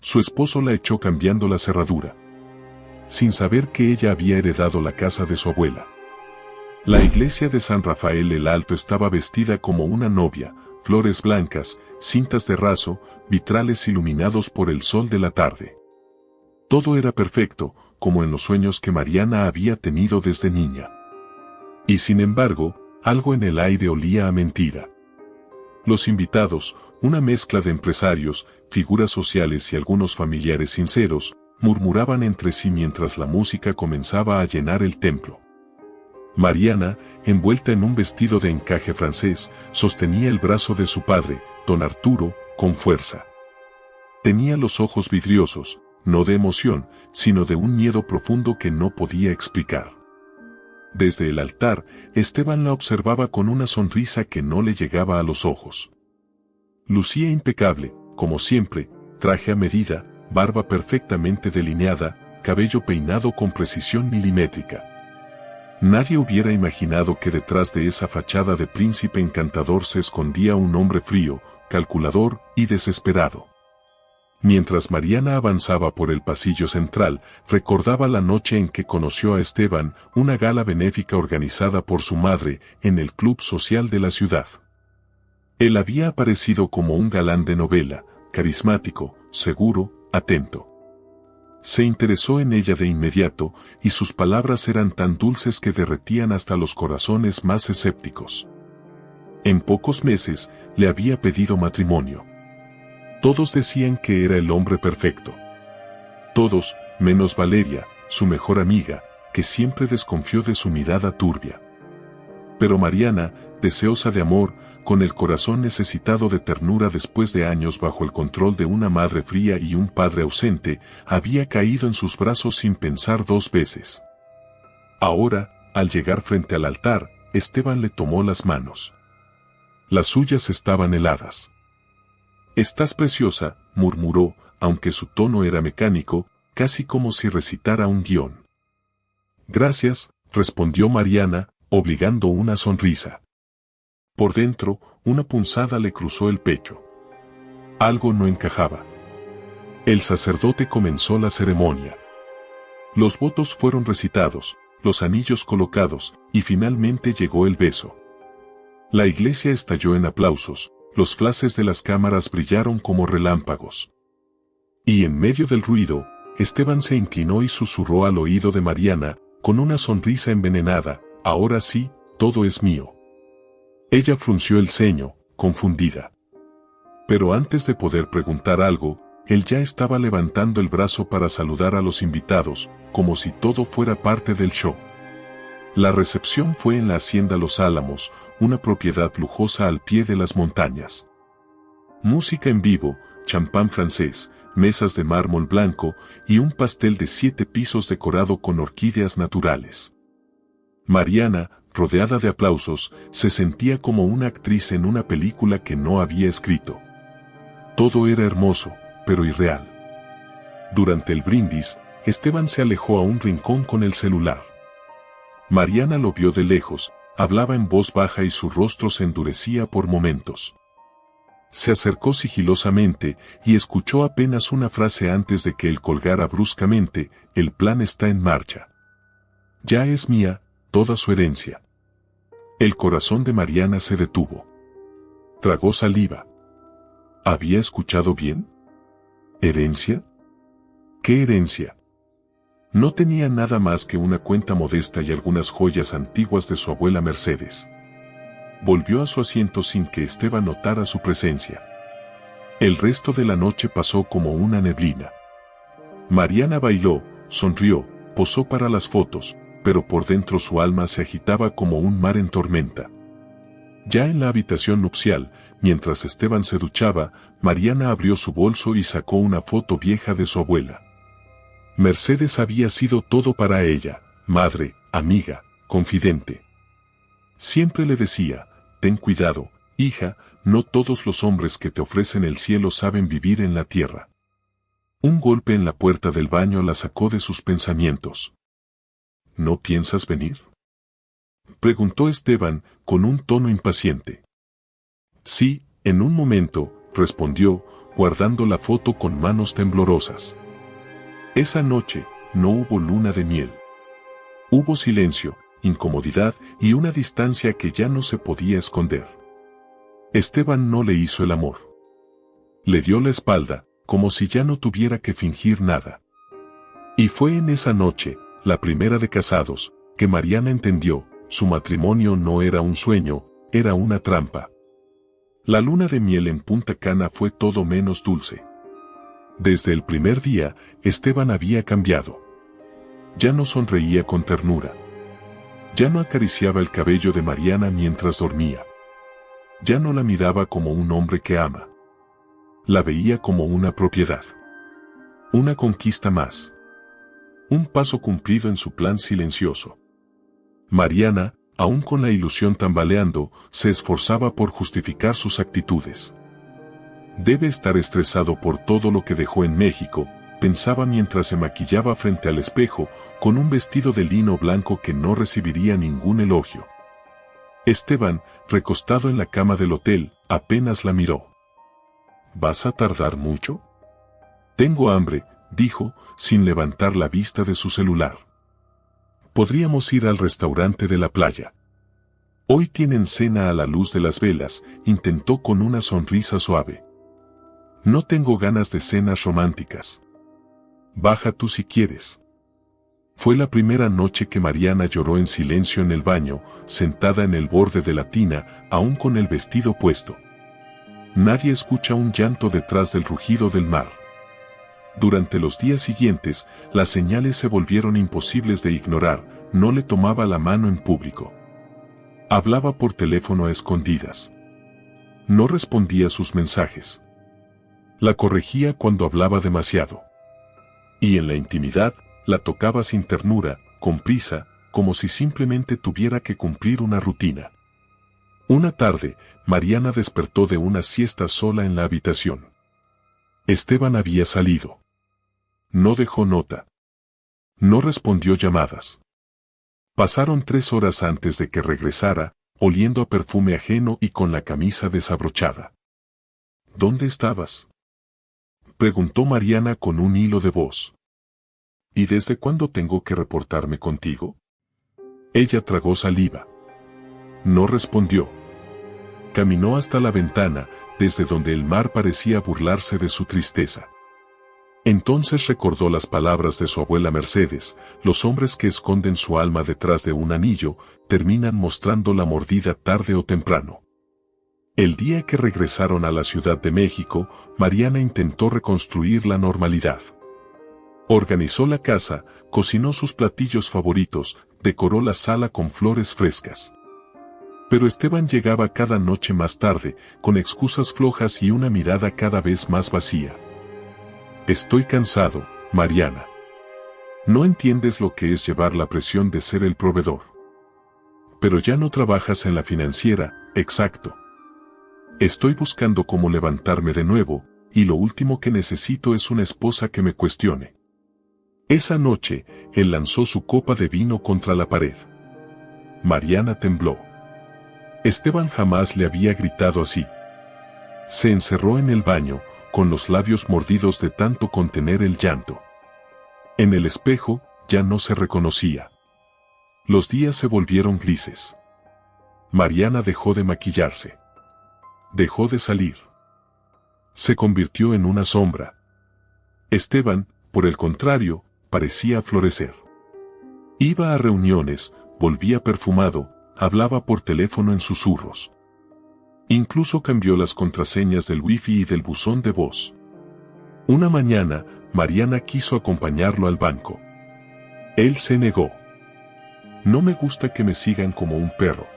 su esposo la echó cambiando la cerradura, sin saber que ella había heredado la casa de su abuela. La iglesia de San Rafael el Alto estaba vestida como una novia, flores blancas, cintas de raso, vitrales iluminados por el sol de la tarde. Todo era perfecto, como en los sueños que Mariana había tenido desde niña. Y sin embargo, algo en el aire olía a mentira. Los invitados, una mezcla de empresarios, figuras sociales y algunos familiares sinceros, murmuraban entre sí mientras la música comenzaba a llenar el templo. Mariana, envuelta en un vestido de encaje francés, sostenía el brazo de su padre, don Arturo, con fuerza. Tenía los ojos vidriosos, no de emoción, sino de un miedo profundo que no podía explicar. Desde el altar, Esteban la observaba con una sonrisa que no le llegaba a los ojos. Lucía impecable, como siempre, traje a medida, barba perfectamente delineada, cabello peinado con precisión milimétrica. Nadie hubiera imaginado que detrás de esa fachada de príncipe encantador se escondía un hombre frío, calculador y desesperado. Mientras Mariana avanzaba por el pasillo central, recordaba la noche en que conoció a Esteban, una gala benéfica organizada por su madre en el club social de la ciudad. Él había aparecido como un galán de novela, carismático, seguro, atento. Se interesó en ella de inmediato, y sus palabras eran tan dulces que derretían hasta los corazones más escépticos. En pocos meses, le había pedido matrimonio. Todos decían que era el hombre perfecto. Todos, menos Valeria, su mejor amiga, que siempre desconfió de su mirada turbia. Pero Mariana, deseosa de amor, con el corazón necesitado de ternura después de años bajo el control de una madre fría y un padre ausente, había caído en sus brazos sin pensar dos veces. Ahora, al llegar frente al altar, Esteban le tomó las manos. Las suyas estaban heladas. «Estás preciosa», murmuró, aunque su tono era mecánico, casi como si recitara un guión. «Gracias», respondió Mariana, obligando una sonrisa. Por dentro, una punzada le cruzó el pecho. Algo no encajaba. El sacerdote comenzó la ceremonia. Los votos fueron recitados, los anillos colocados, y finalmente llegó el beso. La iglesia estalló en aplausos, los flashes de las cámaras brillaron como relámpagos. Y en medio del ruido, Esteban se inclinó y susurró al oído de Mariana, con una sonrisa envenenada: «Ahora sí, todo es mío». Ella frunció el ceño, confundida. Pero antes de poder preguntar algo, él ya estaba levantando el brazo para saludar a los invitados, como si todo fuera parte del show. La recepción fue en la Hacienda Los Álamos, una propiedad lujosa al pie de las montañas. Música en vivo, champán francés, mesas de mármol blanco y un pastel de 7 pisos decorado con orquídeas naturales. Mariana, rodeada de aplausos, se sentía como una actriz en una película que no había escrito. Todo era hermoso, pero irreal. Durante el brindis, Esteban se alejó a un rincón con el celular. Mariana lo vio de lejos, hablaba en voz baja y su rostro se endurecía por momentos. Se acercó sigilosamente y escuchó apenas una frase antes de que él colgara bruscamente: «El plan está en marcha. Ya es mía, toda su herencia». El corazón de Mariana se detuvo. Tragó saliva. ¿Había escuchado bien? ¿Herencia? ¿Qué herencia? No tenía nada más que una cuenta modesta y algunas joyas antiguas de su abuela Mercedes. Volvió a su asiento sin que Esteban notara su presencia. El resto de la noche pasó como una neblina. Mariana bailó, sonrió, posó para las fotos, pero por dentro su alma se agitaba como un mar en tormenta. Ya en la habitación nupcial, mientras Esteban se duchaba, Mariana abrió su bolso y sacó una foto vieja de su abuela. Mercedes había sido todo para ella: madre, amiga, confidente. Siempre le decía: «Ten cuidado, hija, no todos los hombres que te ofrecen el cielo saben vivir en la tierra». Un golpe en la puerta del baño la sacó de sus pensamientos. «¿No piensas venir?», preguntó Esteban, con un tono impaciente. «Sí, en un momento», respondió, guardando la foto con manos temblorosas. Esa noche, no hubo luna de miel. Hubo silencio, incomodidad y una distancia que ya no se podía esconder. Esteban no le hizo el amor. Le dio la espalda, como si ya no tuviera que fingir nada. Y fue en esa noche, la primera de casados, que Mariana entendió, su matrimonio no era un sueño, era una trampa. La luna de miel en Punta Cana fue todo menos dulce. Desde el primer día, Esteban había cambiado. Ya no sonreía con ternura. Ya no acariciaba el cabello de Mariana mientras dormía. Ya no la miraba como un hombre que ama. La veía como una propiedad. Una conquista más. Un paso cumplido en su plan silencioso. Mariana, aún con la ilusión tambaleando, se esforzaba por justificar sus actitudes. Debe estar estresado por todo lo que dejó en México, pensaba mientras se maquillaba frente al espejo, con un vestido de lino blanco que no recibiría ningún elogio. Esteban, recostado en la cama del hotel, apenas la miró. ¿Vas a tardar mucho? Tengo hambre, dijo, sin levantar la vista de su celular. Podríamos ir al restaurante de la playa. Hoy tienen cena a la luz de las velas, intentó con una sonrisa suave. No tengo ganas de cenas románticas. Baja tú si quieres. Fue la primera noche que Mariana lloró en silencio en el baño, sentada en el borde de la tina, aún con el vestido puesto. Nadie escucha un llanto detrás del rugido del mar. Durante los días siguientes, las señales se volvieron imposibles de ignorar, no le tomaba la mano en público. Hablaba por teléfono a escondidas. No respondía sus mensajes. La corregía cuando hablaba demasiado. Y en la intimidad, la tocaba sin ternura, con prisa, como si simplemente tuviera que cumplir una rutina. Una tarde, Mariana despertó de una siesta sola en la habitación. Esteban había salido. No dejó nota. No respondió llamadas. Pasaron 3 horas antes de que regresara, oliendo a perfume ajeno y con la camisa desabrochada. ¿Dónde estabas?, preguntó Mariana con un hilo de voz. ¿Y desde cuándo tengo que reportarme contigo? Ella tragó saliva. No respondió. Caminó hasta la ventana, desde donde el mar parecía burlarse de su tristeza. Entonces recordó las palabras de su abuela Mercedes: los hombres que esconden su alma detrás de un anillo, terminan mostrando la mordida tarde o temprano. El día que regresaron a la Ciudad de México, Mariana intentó reconstruir la normalidad. Organizó la casa, cocinó sus platillos favoritos, decoró la sala con flores frescas. Pero Esteban llegaba cada noche más tarde, con excusas flojas y una mirada cada vez más vacía. Estoy cansado, Mariana. No entiendes lo que es llevar la presión de ser el proveedor. Pero ya no trabajas en la financiera, exacto. Estoy buscando cómo levantarme de nuevo, y lo último que necesito es una esposa que me cuestione. Esa noche, él lanzó su copa de vino contra la pared. Mariana tembló. Esteban jamás le había gritado así. Se encerró en el baño, con los labios mordidos de tanto contener el llanto. En el espejo, ya no se reconocía. Los días se volvieron grises. Mariana dejó de maquillarse. Dejó de salir. Se convirtió en una sombra. Esteban, por el contrario, parecía florecer. Iba a reuniones, volvía perfumado, hablaba por teléfono en susurros. Incluso cambió las contraseñas del wifi y del buzón de voz. Una mañana, Mariana quiso acompañarlo al banco. Él se negó. No me gusta que me sigan como un perro.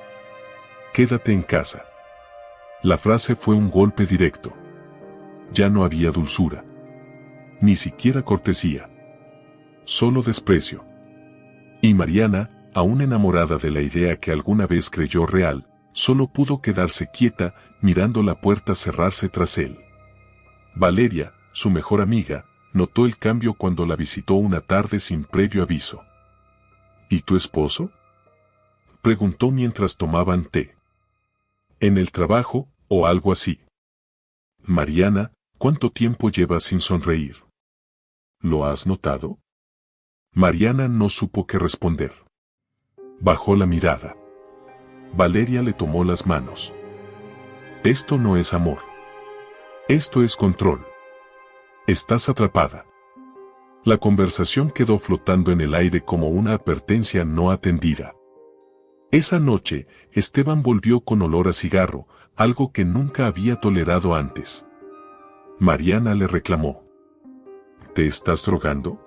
Quédate en casa. La frase fue un golpe directo. Ya no había dulzura. Ni siquiera cortesía. Solo desprecio. Y Mariana, aún enamorada de la idea que alguna vez creyó real, solo pudo quedarse quieta, mirando la puerta cerrarse tras él. Valeria, su mejor amiga, notó el cambio cuando la visitó una tarde sin previo aviso. ¿Y tu esposo?, preguntó mientras tomaban té. ¿En el trabajo, o algo así? Mariana, ¿Cuánto tiempo llevas sin sonreír? ¿Lo has notado? Mariana no supo qué responder. Bajó la mirada. Valeria le tomó las manos. Esto no es amor. Esto es control. Estás atrapada. La conversación quedó flotando en el aire como una advertencia no atendida. Esa noche, Esteban volvió con olor a cigarro, algo que nunca había tolerado antes. Mariana le reclamó. ¿Te estás drogando?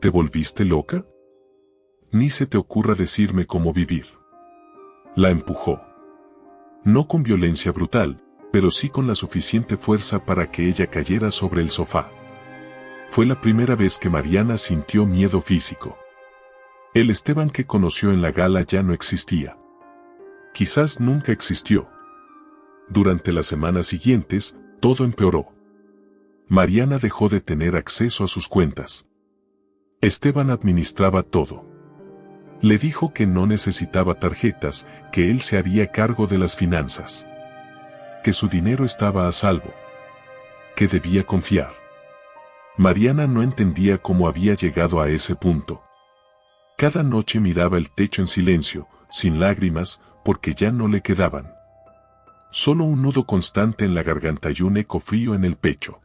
¿Te volviste loca? Ni se te ocurra decirme cómo vivir. La empujó. No con violencia brutal, pero sí con la suficiente fuerza para que ella cayera sobre el sofá. Fue la primera vez que Mariana sintió miedo físico. El Esteban que conoció en la gala ya no existía. Quizás nunca existió. Durante las semanas siguientes, todo empeoró. Mariana dejó de tener acceso a sus cuentas. Esteban administraba todo. Le dijo que no necesitaba tarjetas, que él se haría cargo de las finanzas. Que su dinero estaba a salvo. Que debía confiar. Mariana no entendía cómo había llegado a ese punto. Cada noche miraba el techo en silencio, sin lágrimas, porque ya no le quedaban. Solo un nudo constante en la garganta y un eco frío en el pecho.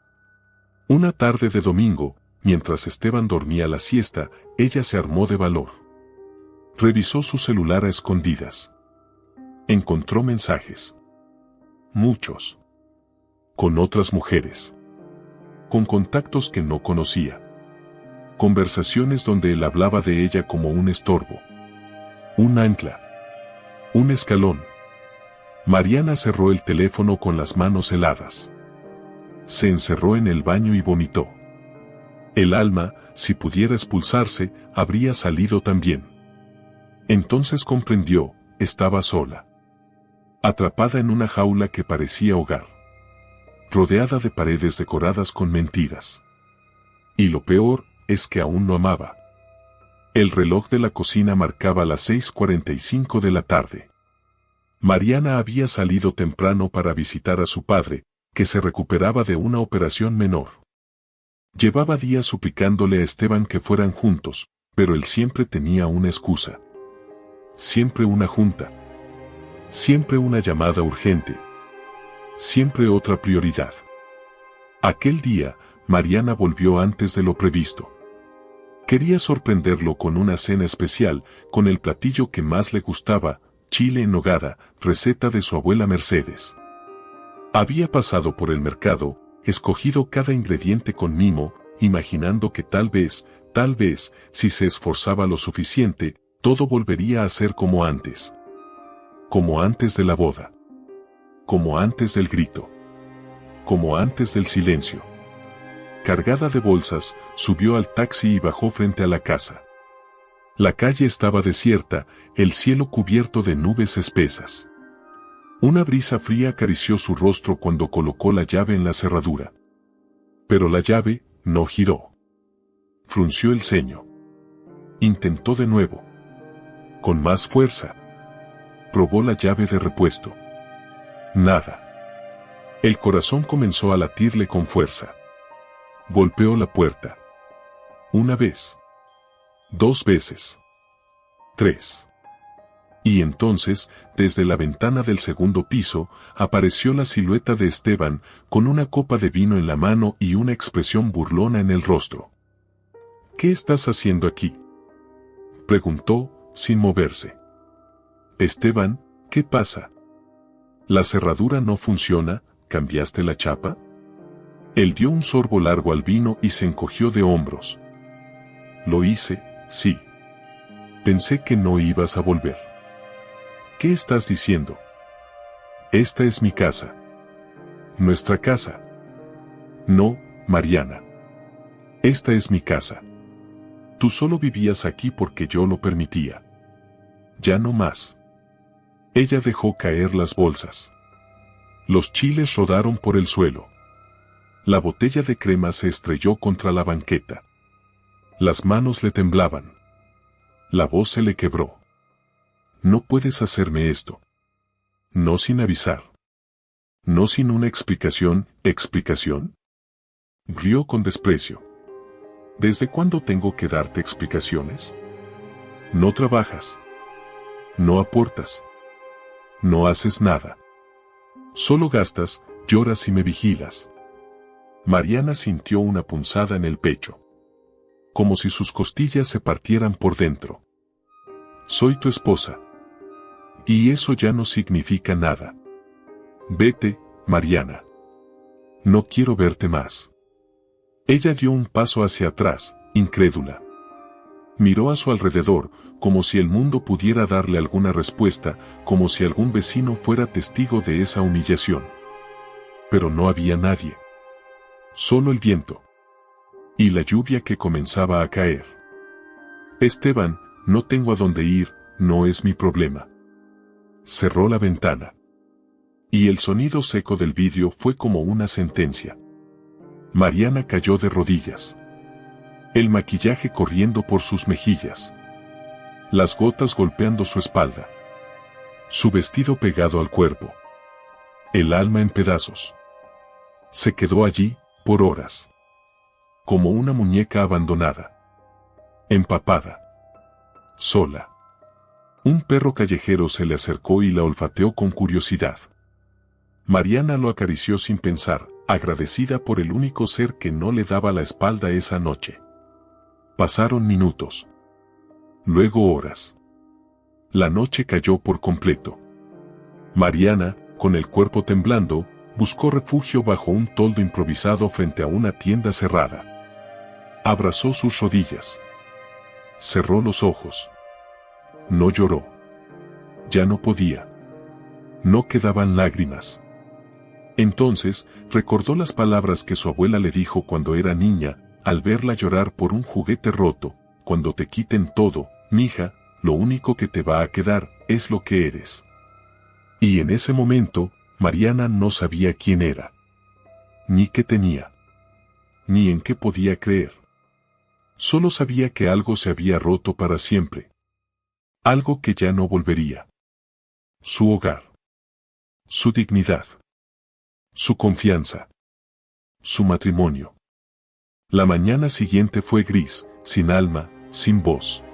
Una tarde de domingo, mientras Esteban dormía la siesta, ella se armó de valor. Revisó su celular a escondidas. Encontró mensajes. Muchos. Con otras mujeres. Con contactos que no conocía. Conversaciones donde él hablaba de ella como un estorbo. Un ancla. Un escalón. Mariana cerró el teléfono con las manos heladas. Se encerró en el baño y vomitó. El alma, si pudiera expulsarse, habría salido también. Entonces comprendió, estaba sola. Atrapada en una jaula que parecía hogar. Rodeada de paredes decoradas con mentiras. Y lo peor, es que aún no amaba. El reloj de la cocina marcaba las 6:45 de la tarde. Mariana había salido temprano para visitar a su padre, que se recuperaba de una operación menor. Llevaba días suplicándole a Esteban que fueran juntos, pero él siempre tenía una excusa. Siempre una junta. Siempre una llamada urgente. Siempre otra prioridad. Aquel día, Mariana volvió antes de lo previsto. Quería sorprenderlo con una cena especial, con el platillo que más le gustaba, chile en nogada, receta de su abuela Mercedes. Había pasado por el mercado, escogido cada ingrediente con mimo, imaginando que tal vez, si se esforzaba lo suficiente, todo volvería a ser como antes. Como antes de la boda. Como antes del grito. Como antes del silencio. Cargada de bolsas, subió al taxi y bajó frente a la casa. La calle estaba desierta, el cielo cubierto de nubes espesas. Una brisa fría acarició su rostro cuando colocó la llave en la cerradura. Pero la llave no giró. Frunció el ceño. Intentó de nuevo. Con más fuerza. Probó la llave de repuesto. Nada. El corazón comenzó a latirle con fuerza. Golpeó la puerta. Una vez. 2 veces. 3. Y entonces, desde la ventana del segundo piso, apareció la silueta de Esteban, con una copa de vino en la mano y una expresión burlona en el rostro. ¿Qué estás haciendo aquí?, preguntó, sin moverse. Esteban, ¿qué pasa? ¿La cerradura no funciona? ¿Cambiaste la chapa? Él dio un sorbo largo al vino y se encogió de hombros. Lo hice, sí. Pensé que no ibas a volver. ¿Qué estás diciendo? Esta es mi casa. Nuestra casa. No, Mariana. Esta es mi casa. Tú solo vivías aquí porque yo lo permitía. Ya no más. Ella dejó caer las bolsas. Los chiles rodaron por el suelo. La botella de crema se estrelló contra la banqueta. Las manos le temblaban. La voz se le quebró. No puedes hacerme esto. No sin avisar. No sin una explicación. ¿Explicación? Rió con desprecio. ¿Desde cuándo tengo que darte explicaciones? No trabajas. No aportas. No haces nada. Solo gastas, lloras y me vigilas. Mariana sintió una punzada en el pecho. Como si sus costillas se partieran por dentro. Soy tu esposa. Y eso ya no significa nada. Vete, Mariana. No quiero verte más. Ella dio un paso hacia atrás, incrédula. Miró a su alrededor, como si el mundo pudiera darle alguna respuesta, como si algún vecino fuera testigo de esa humillación. Pero no había nadie. Solo el viento. Y la lluvia que comenzaba a caer. Esteban, no tengo a dónde ir, no es mi problema. Cerró la ventana. Y el sonido seco del vidrio fue como una sentencia. Mariana cayó de rodillas. El maquillaje corriendo por sus mejillas. Las gotas golpeando su espalda. Su vestido pegado al cuerpo. El alma en pedazos. Se quedó allí, por horas. Como una muñeca abandonada. Empapada. Sola. Un perro callejero se le acercó y la olfateó con curiosidad. Mariana lo acarició sin pensar, agradecida por el único ser que no le daba la espalda esa noche. Pasaron minutos. Luego horas. La noche cayó por completo. Mariana, con el cuerpo temblando, buscó refugio bajo un toldo improvisado frente a una tienda cerrada. Abrazó sus rodillas. Cerró los ojos. No lloró. Ya no podía. No quedaban lágrimas. Entonces, recordó las palabras que su abuela le dijo cuando era niña, al verla llorar por un juguete roto: cuando te quiten todo, mija, lo único que te va a quedar es lo que eres. Y en ese momento, Mariana no sabía quién era. Ni qué tenía. Ni en qué podía creer. Solo sabía que algo se había roto para siempre. Algo que ya no volvería. Su hogar. Su dignidad. Su confianza. Su matrimonio. La mañana siguiente fue gris, sin alma, sin voz.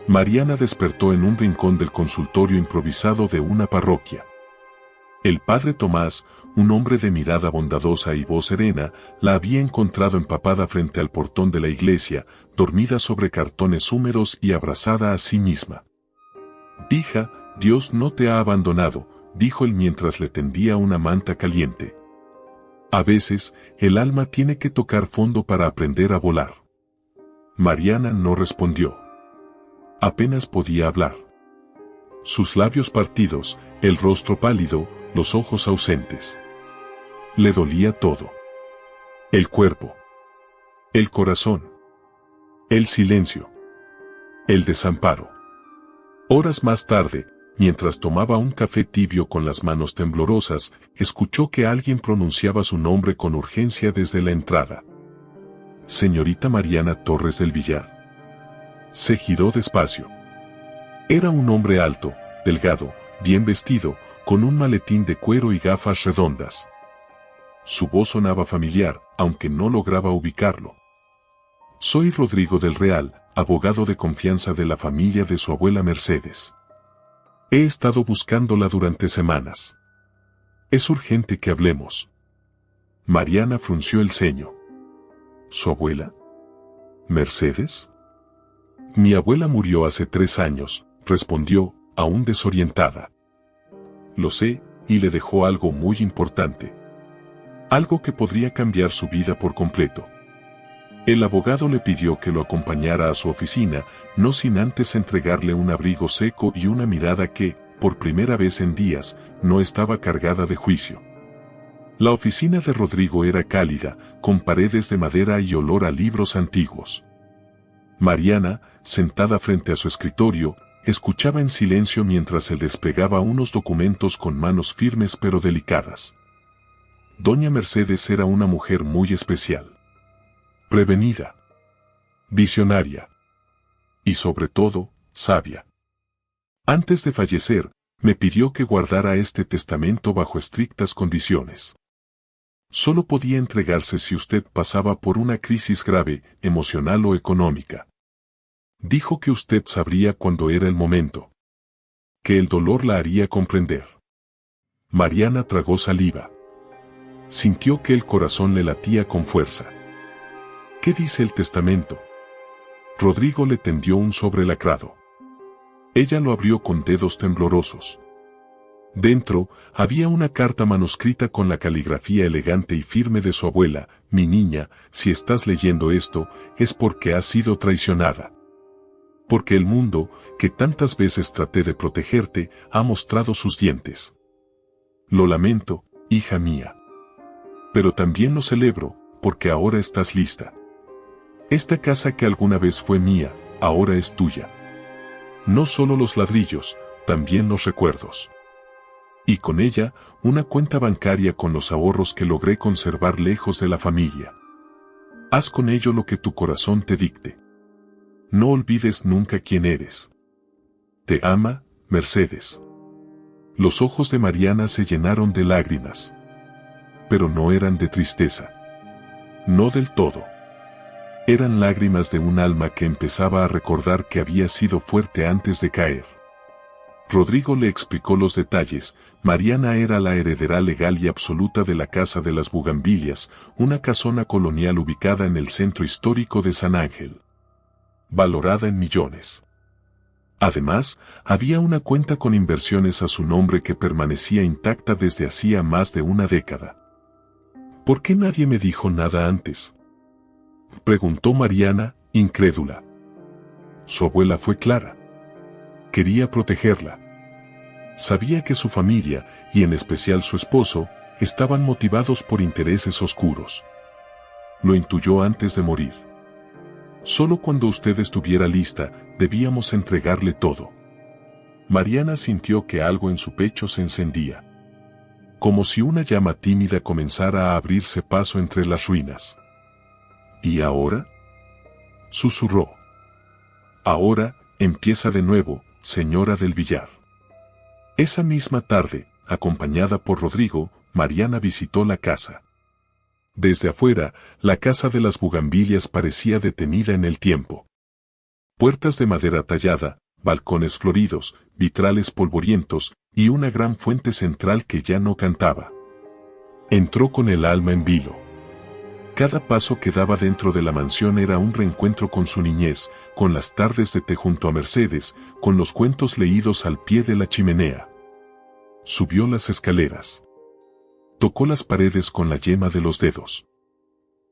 Mariana despertó en un rincón del consultorio improvisado de una parroquia. El padre Tomás, un hombre de mirada bondadosa y voz serena, la había encontrado empapada frente al portón de la iglesia, dormida sobre cartones húmedos y abrazada a sí misma. «Hija, Dios no te ha abandonado», dijo él mientras le tendía una manta caliente. A veces, el alma tiene que tocar fondo para aprender a volar. Mariana no respondió. Apenas podía hablar. Sus labios partidos, el rostro pálido, los ojos ausentes. Le dolía todo. El cuerpo. El corazón. El silencio. El desamparo. Horas más tarde, mientras tomaba un café tibio con las manos temblorosas, escuchó que alguien pronunciaba su nombre con urgencia desde la entrada. Señorita Mariana Torres del Villar. Se giró despacio. Era un hombre alto, delgado, bien vestido, con un maletín de cuero y gafas redondas. Su voz sonaba familiar, aunque no lograba ubicarlo. Soy Rodrigo del Real, abogado de confianza de la familia de su abuela Mercedes. He estado buscándola durante semanas. Es urgente que hablemos. Mariana frunció el ceño. ¿Su abuela? ¿Mercedes? Mi abuela murió hace 3 años, respondió, aún desorientada. Lo sé, y le dejó algo muy importante. Algo que podría cambiar su vida por completo. El abogado le pidió que lo acompañara a su oficina, no sin antes entregarle un abrigo seco y una mirada que, por primera vez en días, no estaba cargada de juicio. La oficina de Rodrigo era cálida, con paredes de madera y olor a libros antiguos. Mariana, sentada frente a su escritorio, escuchaba en silencio mientras él desplegaba unos documentos con manos firmes pero delicadas. Doña Mercedes era una mujer muy especial. Prevenida. Visionaria. Y sobre todo, sabia. Antes de fallecer, Me pidió que guardara este testamento bajo estrictas condiciones. Solo podía entregarse si usted pasaba por una crisis grave, emocional o económica. Dijo que usted sabría cuándo era el momento. Que el dolor la haría comprender. Mariana tragó saliva. Sintió que el corazón le latía con fuerza. ¿Qué dice el testamento? Rodrigo le tendió un sobre lacrado. Ella lo abrió con dedos temblorosos. Dentro, había una carta manuscrita con la caligrafía elegante y firme de su abuela. Mi niña, si estás leyendo esto, es porque has sido traicionada. Porque el mundo, que tantas veces traté de protegerte, ha mostrado sus dientes. Lo lamento, hija mía. Pero también lo celebro, porque ahora estás lista. Esta casa que alguna vez fue mía, ahora es tuya. No solo los ladrillos, también los recuerdos. Y con ella, una cuenta bancaria con los ahorros que logré conservar lejos de la familia. Haz con ello lo que tu corazón te dicte. No olvides nunca quién eres. Te ama, Mercedes. Los ojos de Mariana se llenaron de lágrimas. Pero no eran de tristeza. No del todo. Eran lágrimas de un alma que empezaba a recordar que había sido fuerte antes de caer. Rodrigo le explicó los detalles. Mariana era la heredera legal y absoluta de la Casa de las Bugambilias, una casona colonial ubicada en el centro histórico de San Ángel. Valorada en millones. Además, había una cuenta con inversiones a su nombre que permanecía intacta desde hacía más de una década. ¿Por qué nadie me dijo nada antes?, preguntó Mariana, incrédula. Su abuela fue clara. Quería protegerla. Sabía que su familia, y en especial su esposo, estaban motivados por intereses oscuros. Lo intuyó antes de morir. Solo cuando usted estuviera lista, debíamos entregarle todo. Mariana sintió que algo en su pecho se encendía. Como si una llama tímida comenzara a abrirse paso entre las ruinas. ¿Y ahora?, susurró. Ahora, empieza de nuevo, señora del Villar. Esa misma tarde, acompañada por Rodrigo, Mariana visitó la casa. Desde afuera, la Casa de las Bugambilias parecía detenida en el tiempo. Puertas de madera tallada, balcones floridos, vitrales polvorientos, y una gran fuente central que ya no cantaba. Entró con el alma en vilo. Cada paso que daba dentro de la mansión era un reencuentro con su niñez, con las tardes de té junto a Mercedes, con los cuentos leídos al pie de la chimenea. Subió las escaleras. Tocó las paredes con la yema de los dedos.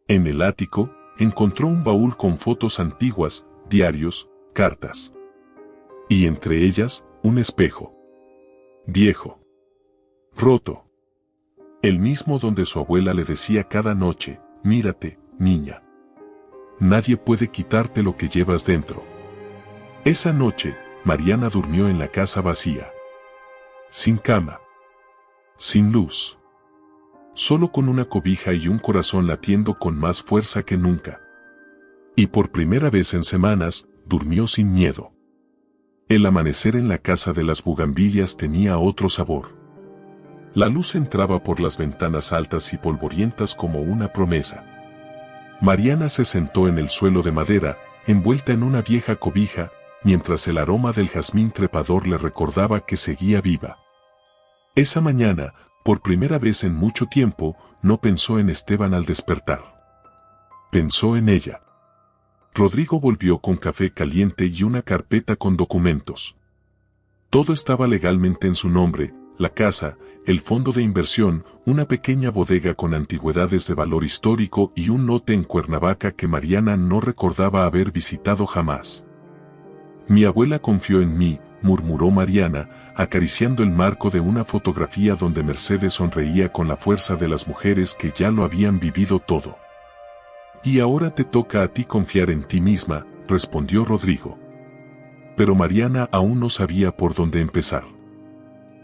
En el ático, encontró un baúl con fotos antiguas, diarios, cartas. Y entre ellas, un espejo. Viejo. Roto. El mismo donde su abuela le decía cada noche: mírate, niña. Nadie puede quitarte lo que llevas dentro. Esa noche, Mariana durmió en la casa vacía. Sin cama. Sin luz. Solo con una cobija y un corazón latiendo con más fuerza que nunca. Y por primera vez en semanas, durmió sin miedo. El amanecer en la Casa de las Bugambilias tenía otro sabor. La luz entraba por las ventanas altas y polvorientas como una promesa. Mariana se sentó en el suelo de madera, envuelta en una vieja cobija, mientras el aroma del jazmín trepador le recordaba que seguía viva. Esa mañana, por primera vez en mucho tiempo, no pensó en Esteban al despertar. Pensó en ella. Rodrigo volvió con café caliente y una carpeta con documentos. Todo estaba legalmente en su nombre: la casa, el fondo de inversión, una pequeña bodega con antigüedades de valor histórico y un lote en Cuernavaca que Mariana no recordaba haber visitado jamás. Mi abuela confió en mí, murmuró Mariana, acariciando el marco de una fotografía donde Mercedes sonreía con la fuerza de las mujeres que ya lo habían vivido todo. Y ahora te toca a ti confiar en ti misma, respondió Rodrigo. Pero Mariana aún no sabía por dónde empezar.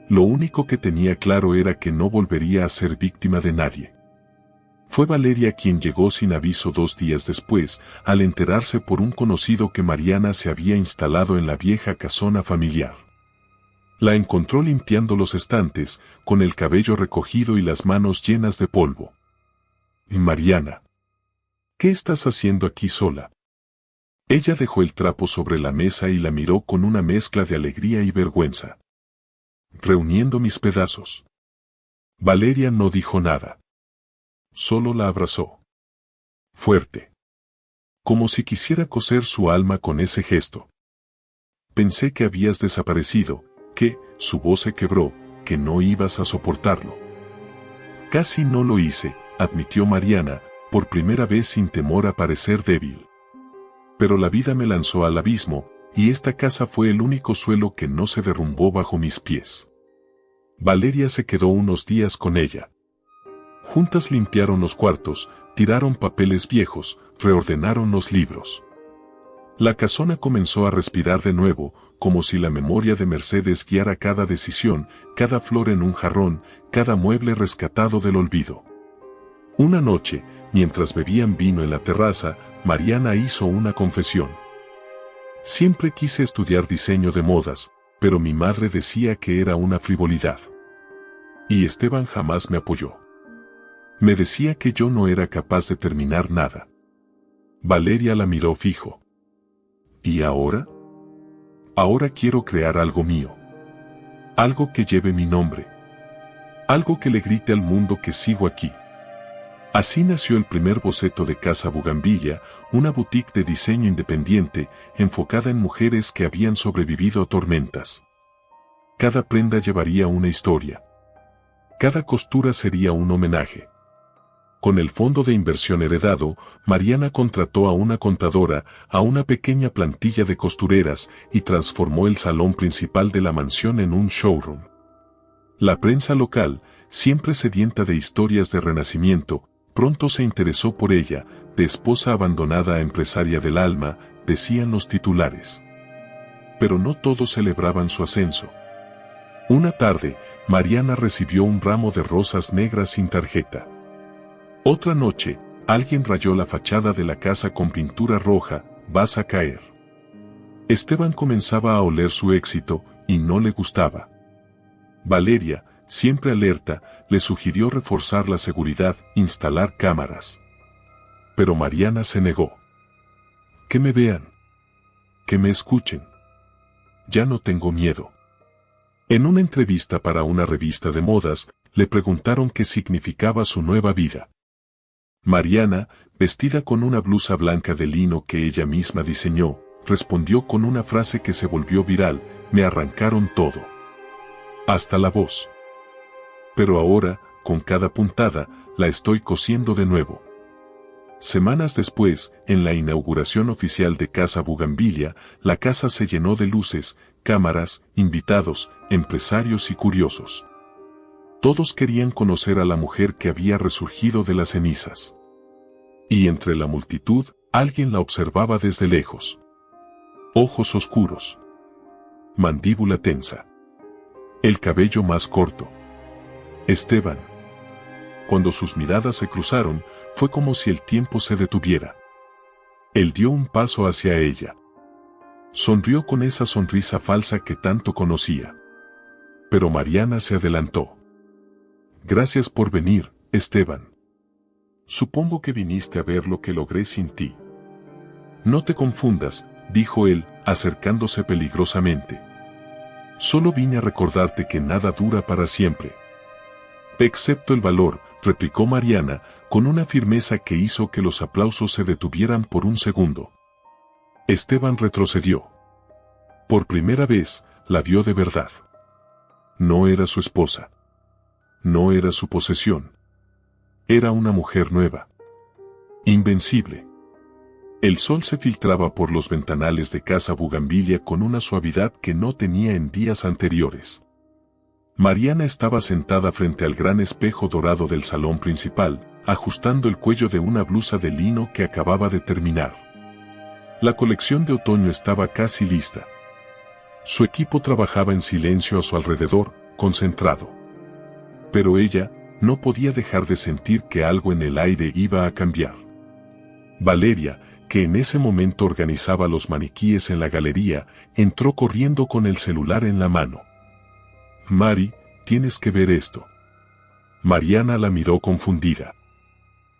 Lo único que tenía claro era que no volvería a ser víctima de nadie. Fue Valeria quien llegó sin aviso 2 días después, al enterarse por un conocido que Mariana se había instalado en la vieja casona familiar. La encontró limpiando los estantes, con el cabello recogido y las manos llenas de polvo. Mariana, ¿qué estás haciendo aquí sola? Ella dejó el trapo sobre la mesa y la miró con una mezcla de alegría y vergüenza. Reuniendo mis pedazos. Valeria no dijo nada. Solo la abrazó. Fuerte. Como si quisiera coser su alma con ese gesto. Pensé que habías desaparecido, que, su voz se quebró, que no ibas a soportarlo. Casi no lo hice, admitió Mariana, por primera vez sin temor a parecer débil. Pero la vida me lanzó al abismo, y esta casa fue el único suelo que no se derrumbó bajo mis pies. Valeria se quedó unos días con ella. Juntas limpiaron los cuartos, tiraron papeles viejos, reordenaron los libros. La casona comenzó a respirar de nuevo, como si la memoria de Mercedes guiara cada decisión, cada flor en un jarrón, cada mueble rescatado del olvido. Una noche, mientras bebían vino en la terraza, Mariana hizo una confesión. Siempre quise estudiar diseño de modas, pero mi madre decía que era una frivolidad. Y Esteban jamás me apoyó. Me decía que yo no era capaz de terminar nada. Valeria la miró fijo. ¿Y ahora? Ahora quiero crear algo mío. Algo que lleve mi nombre. Algo que le grite al mundo que sigo aquí. Así nació el primer boceto de Casa Bugambilla, una boutique de diseño independiente, enfocada en mujeres que habían sobrevivido a tormentas. Cada prenda llevaría una historia. Cada costura sería un homenaje. Con el fondo de inversión heredado, Mariana contrató a una contadora, a una pequeña plantilla de costureras y transformó el salón principal de la mansión en un showroom. La prensa local, siempre sedienta de historias de renacimiento, pronto se interesó por ella, de esposa abandonada a empresaria del alma, decían los titulares. Pero no todos celebraban su ascenso. Una tarde, Mariana recibió un ramo de rosas negras sin tarjeta. Otra noche, alguien rayó la fachada de la casa con pintura roja, vas a caer. Esteban comenzaba a oler su éxito, y no le gustaba. Valeria, siempre alerta, le sugirió reforzar la seguridad, instalar cámaras. Pero Mariana se negó. Que me vean. Que me escuchen. Ya no tengo miedo. En una entrevista para una revista de modas, le preguntaron qué significaba su nueva vida. Mariana, vestida con una blusa blanca de lino que ella misma diseñó, respondió con una frase que se volvió viral, me arrancaron todo. Hasta la voz. Pero ahora, con cada puntada, la estoy cosiendo de nuevo. Semanas después, en la inauguración oficial de Casa Bugambilla, la casa se llenó de luces, cámaras, invitados, empresarios y curiosos. Todos querían conocer a la mujer que había resurgido de las cenizas. Y entre la multitud, alguien la observaba desde lejos. Ojos oscuros. Mandíbula tensa. El cabello más corto. Esteban. Cuando sus miradas se cruzaron, fue como si el tiempo se detuviera. Él dio un paso hacia ella. Sonrió con esa sonrisa falsa que tanto conocía. Pero Mariana se adelantó. Gracias por venir, Esteban. Supongo que viniste a ver lo que logré sin ti. No te confundas, dijo él, acercándose peligrosamente. Solo vine a recordarte que nada dura para siempre. Excepto el valor, replicó Mariana, con una firmeza que hizo que los aplausos se detuvieran por un segundo. Esteban retrocedió. Por primera vez, la vio de verdad. No era su esposa. No era su posesión. Era una mujer nueva. Invencible. El sol se filtraba por los ventanales de Casa Bugambilla con una suavidad que no tenía en días anteriores. Mariana estaba sentada frente al gran espejo dorado del salón principal, ajustando el cuello de una blusa de lino que acababa de terminar. La colección de otoño estaba casi lista. Su equipo trabajaba en silencio a su alrededor, concentrado. Pero ella no podía dejar de sentir que algo en el aire iba a cambiar. Valeria, que en ese momento organizaba los maniquíes en la galería, entró corriendo con el celular en la mano. Mari, tienes que ver esto. Mariana la miró confundida.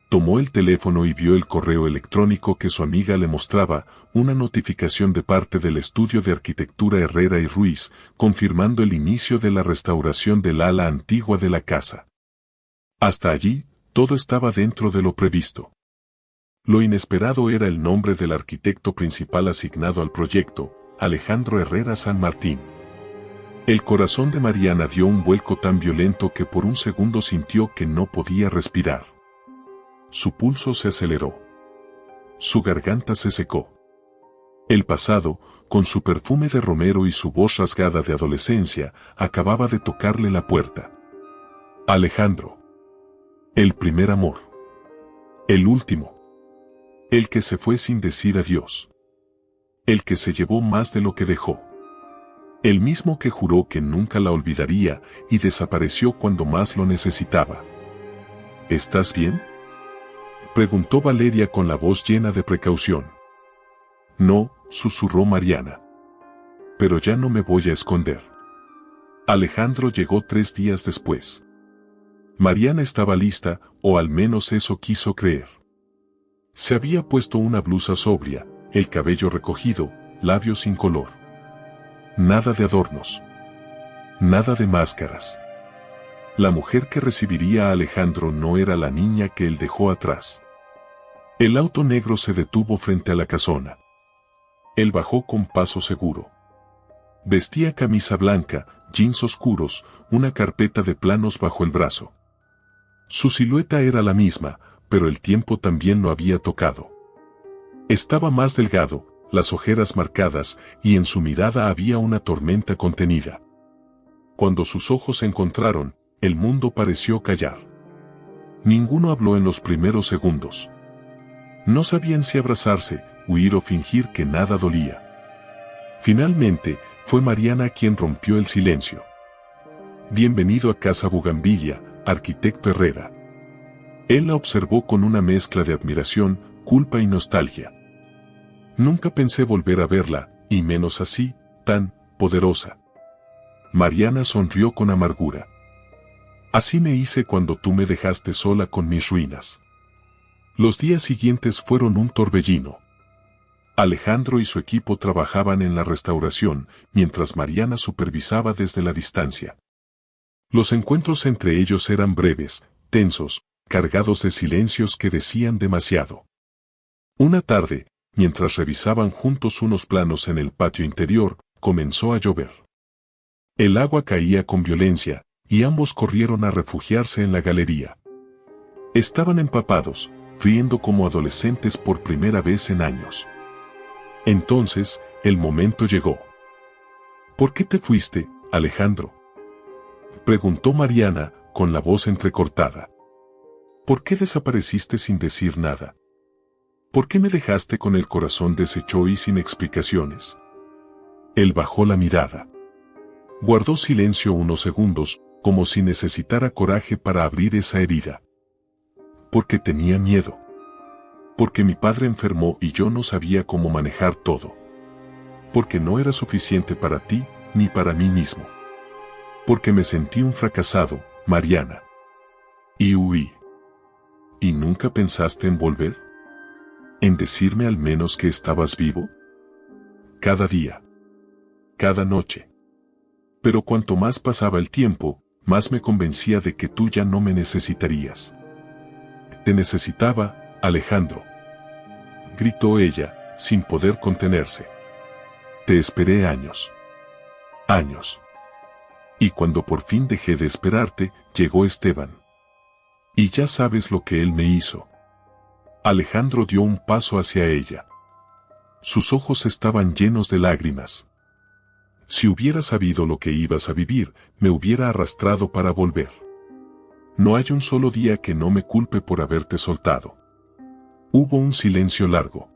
Tomó el teléfono y vio el correo electrónico que su amiga le mostraba, una notificación de parte del estudio de arquitectura Herrera y Ruiz, confirmando el inicio de la restauración del ala antigua de la casa. Hasta allí, todo estaba dentro de lo previsto. Lo inesperado era el nombre del arquitecto principal asignado al proyecto, Alejandro Herrera San Martín. El corazón de Mariana dio un vuelco tan violento que por un segundo sintió que no podía respirar. Su pulso se aceleró. Su garganta se secó. El pasado, con su perfume de romero y su voz rasgada de adolescencia, acababa de tocarle la puerta. Alejandro. El primer amor. El último. El que se fue sin decir adiós. El que se llevó más de lo que dejó. El mismo que juró que nunca la olvidaría y desapareció cuando más lo necesitaba. ¿Estás bien?, preguntó Valeria con la voz llena de precaución. No, susurró Mariana. Pero ya no me voy a esconder. Alejandro llegó 3 días después. Mariana estaba lista, o al menos eso quiso creer. Se había puesto una blusa sobria, el cabello recogido, labios sin color. Nada de adornos. Nada de máscaras. La mujer que recibiría a Alejandro no era la niña que él dejó atrás. El auto negro se detuvo frente a la casona. Él bajó con paso seguro. Vestía camisa blanca, jeans oscuros, una carpeta de planos bajo el brazo. Su silueta era la misma, pero el tiempo también lo había tocado. Estaba más delgado, las ojeras marcadas, y en su mirada había una tormenta contenida. Cuando sus ojos se encontraron, el mundo pareció callar. Ninguno habló en los primeros segundos. No sabían si abrazarse, huir o fingir que nada dolía. Finalmente, fue Mariana quien rompió el silencio. Bienvenido a Casa Bugambilla, arquitecto Herrera. Él la observó con una mezcla de admiración, culpa y nostalgia. Nunca pensé volver a verla, y menos así, tan poderosa. Mariana sonrió con amargura. Así me hice cuando tú me dejaste sola con mis ruinas. Los días siguientes fueron un torbellino. Alejandro y su equipo trabajaban en la restauración, mientras Mariana supervisaba desde la distancia. Los encuentros entre ellos eran breves, tensos, cargados de silencios que decían demasiado. Una tarde, mientras revisaban juntos unos planos en el patio interior, comenzó a llover. El agua caía con violencia, y ambos corrieron a refugiarse en la galería. Estaban empapados, riendo como adolescentes por primera vez en años. Entonces, el momento llegó. ¿Por qué te fuiste, Alejandro?, preguntó Mariana, con la voz entrecortada. ¿Por qué desapareciste sin decir nada? ¿Por qué me dejaste con el corazón deshecho y sin explicaciones? Él bajó la mirada. Guardó silencio unos segundos, como si necesitara coraje para abrir esa herida. Porque tenía miedo. Porque mi padre enfermó y yo no sabía cómo manejar todo. Porque no era suficiente para ti, ni para mí mismo. Porque me sentí un fracasado, Mariana. Y huí. ¿Y nunca pensaste en volver? ¿En decirme al menos que estabas vivo? Cada día. Cada noche. Pero cuanto más pasaba el tiempo, más me convencía de que tú ya no me necesitarías. Te necesitaba, Alejandro. Gritó ella, sin poder contenerse. Te esperé años. Años. Y cuando por fin dejé de esperarte, llegó Esteban. Y ya sabes lo que él me hizo. Alejandro dio un paso hacia ella. Sus ojos estaban llenos de lágrimas. Si hubiera sabido lo que ibas a vivir, me hubiera arrastrado para volver. No hay un solo día que no me culpe por haberte soltado. Hubo un silencio largo.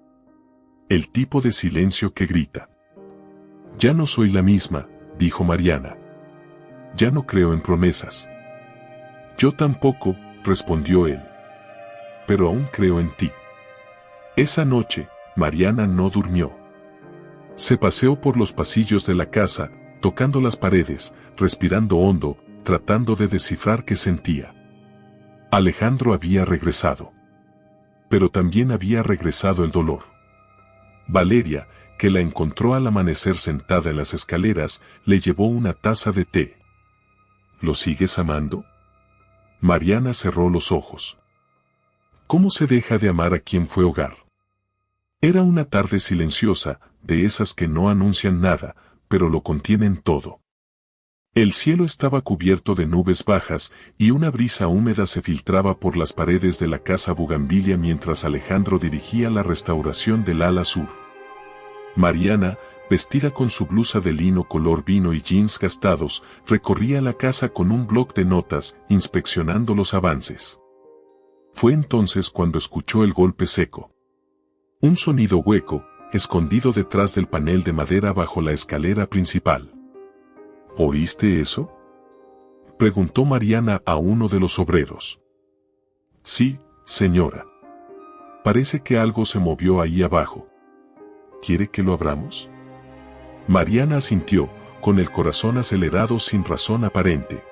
El tipo de silencio que grita. Ya no soy la misma, dijo Mariana. Ya no creo en promesas. Yo tampoco, respondió él. Pero aún creo en ti. Esa noche, Mariana no durmió. Se paseó por los pasillos de la casa, tocando las paredes, respirando hondo, tratando de descifrar qué sentía. Alejandro había regresado. Pero también había regresado el dolor. Valeria, que la encontró al amanecer sentada en las escaleras, le llevó una taza de té. ¿Lo sigues amando? Mariana cerró los ojos. ¿Cómo se deja de amar a quien fue hogar? Era una tarde silenciosa, de esas que no anuncian nada, pero lo contienen todo. El cielo estaba cubierto de nubes bajas y una brisa húmeda se filtraba por las paredes de la casa Bugambilia mientras Alejandro dirigía la restauración del ala sur. Mariana, vestida con su blusa de lino color vino y jeans gastados, recorría la casa con un bloc de notas, inspeccionando los avances. Fue entonces cuando escuchó el golpe seco. Un sonido hueco, escondido detrás del panel de madera bajo la escalera principal. ¿Oíste eso?, preguntó Mariana a uno de los obreros. Sí, señora. Parece que algo se movió ahí abajo. ¿Quiere que lo abramos? Mariana asintió, con el corazón acelerado sin razón aparente.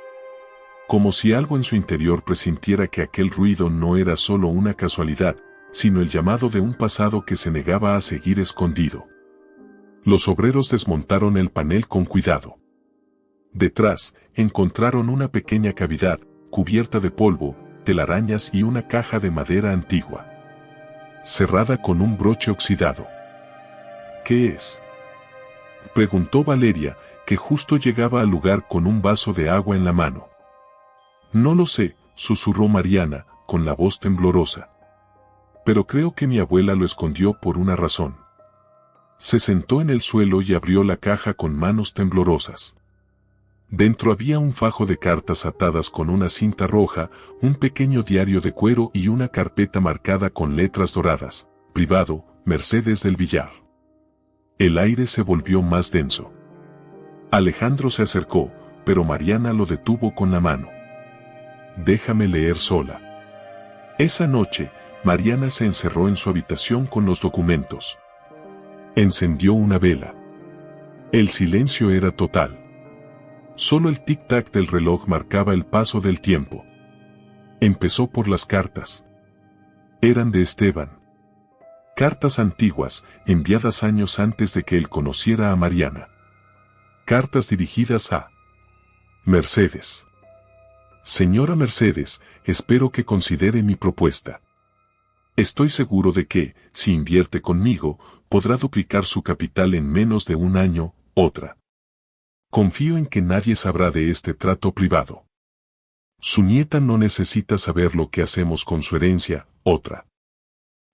Como si algo en su interior presintiera que aquel ruido no era solo una casualidad, sino el llamado de un pasado que se negaba a seguir escondido. Los obreros desmontaron el panel con cuidado. Detrás, encontraron una pequeña cavidad, cubierta de polvo, telarañas y una caja de madera antigua, cerrada con un broche oxidado. ¿Qué es?, preguntó Valeria, que justo llegaba al lugar con un vaso de agua en la mano. No lo sé, susurró Mariana, con la voz temblorosa. Pero creo que mi abuela lo escondió por una razón. Se sentó en el suelo y abrió la caja con manos temblorosas. Dentro había un fajo de cartas atadas con una cinta roja, un pequeño diario de cuero y una carpeta marcada con letras doradas: privado, Mercedes del Villar. El aire se volvió más denso. Alejandro se acercó, pero Mariana lo detuvo con la mano. Déjame leer sola. Esa noche, Mariana se encerró en su habitación con los documentos. Encendió una vela. El silencio era total. Solo el tic-tac del reloj marcaba el paso del tiempo. Empezó por las cartas. Eran de Esteban. Cartas antiguas, enviadas años antes de que él conociera a Mariana. Cartas dirigidas a Mercedes. Señora Mercedes, espero que considere mi propuesta. Estoy seguro de que, si invierte conmigo, podrá duplicar su capital en menos de un año. Otra. Confío en que nadie sabrá de este trato privado. Su nieta no necesita saber lo que hacemos con su herencia. Otra.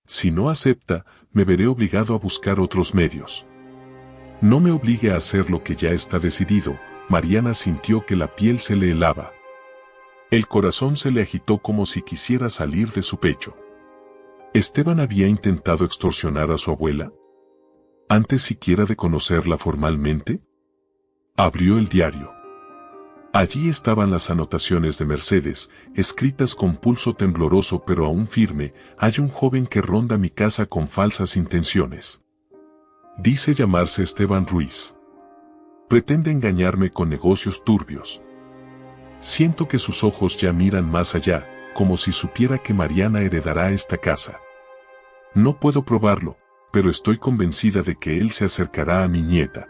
Si no acepta, me veré obligado a buscar otros medios. No me obligue a hacer lo que ya está decidido. Mariana sintió que la piel se le helaba. El corazón se le agitó como si quisiera salir de su pecho. ¿Esteban había intentado extorsionar a su abuela? ¿Antes siquiera de conocerla formalmente? Abrió el diario. Allí estaban las anotaciones de Mercedes, escritas con pulso tembloroso pero aún firme: hay un joven que ronda mi casa con falsas intenciones. Dice llamarse Esteban Ruiz. Pretende engañarme con negocios turbios. Siento que sus ojos ya miran más allá, como si supiera que Mariana heredará esta casa. No puedo probarlo, pero estoy convencida de que él se acercará a mi nieta.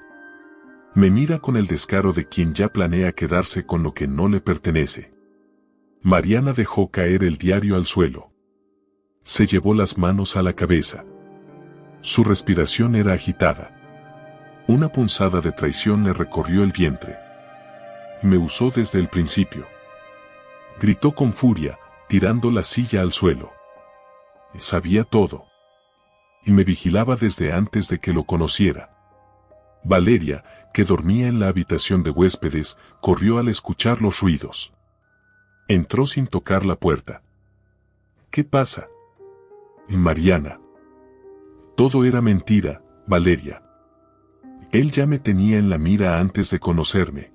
Me mira con el descaro de quien ya planea quedarse con lo que no le pertenece. Mariana dejó caer el diario al suelo. Se llevó las manos a la cabeza. Su respiración era agitada. Una punzada de traición le recorrió el vientre. Me usó desde el principio. Gritó con furia, tirando la silla al suelo. Sabía todo. Y me vigilaba desde antes de que lo conociera. Valeria, que dormía en la habitación de huéspedes, corrió al escuchar los ruidos. Entró sin tocar la puerta. ¿Qué pasa? Mariana. Todo era mentira, Valeria. Él ya me tenía en la mira antes de conocerme.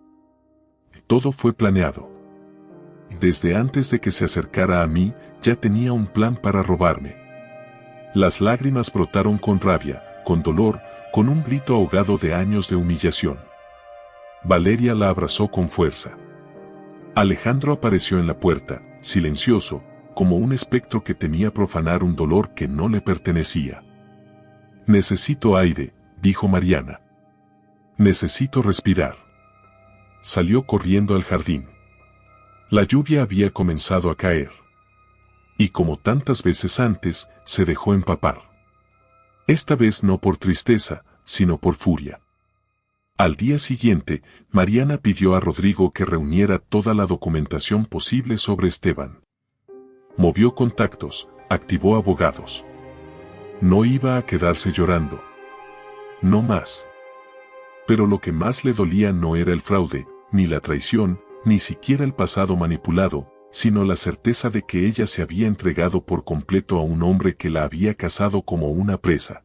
Todo fue planeado. Desde antes de que se acercara a mí, ya tenía un plan para robarme. Las lágrimas brotaron con rabia, con dolor, con un grito ahogado de años de humillación. Valeria la abrazó con fuerza. Alejandro apareció en la puerta, silencioso, como un espectro que temía profanar un dolor que no le pertenecía. «Necesito aire», dijo Mariana. «Necesito respirar». Salió corriendo al jardín. La lluvia había comenzado a caer. Y como tantas veces antes, se dejó empapar. Esta vez no por tristeza, sino por furia. Al día siguiente, Mariana pidió a Rodrigo que reuniera toda la documentación posible sobre Esteban. Movió contactos, activó abogados. No iba a quedarse llorando. No más. Pero lo que más le dolía no era el fraude, ni la traición, ni siquiera el pasado manipulado, sino la certeza de que ella se había entregado por completo a un hombre que la había cazado como una presa.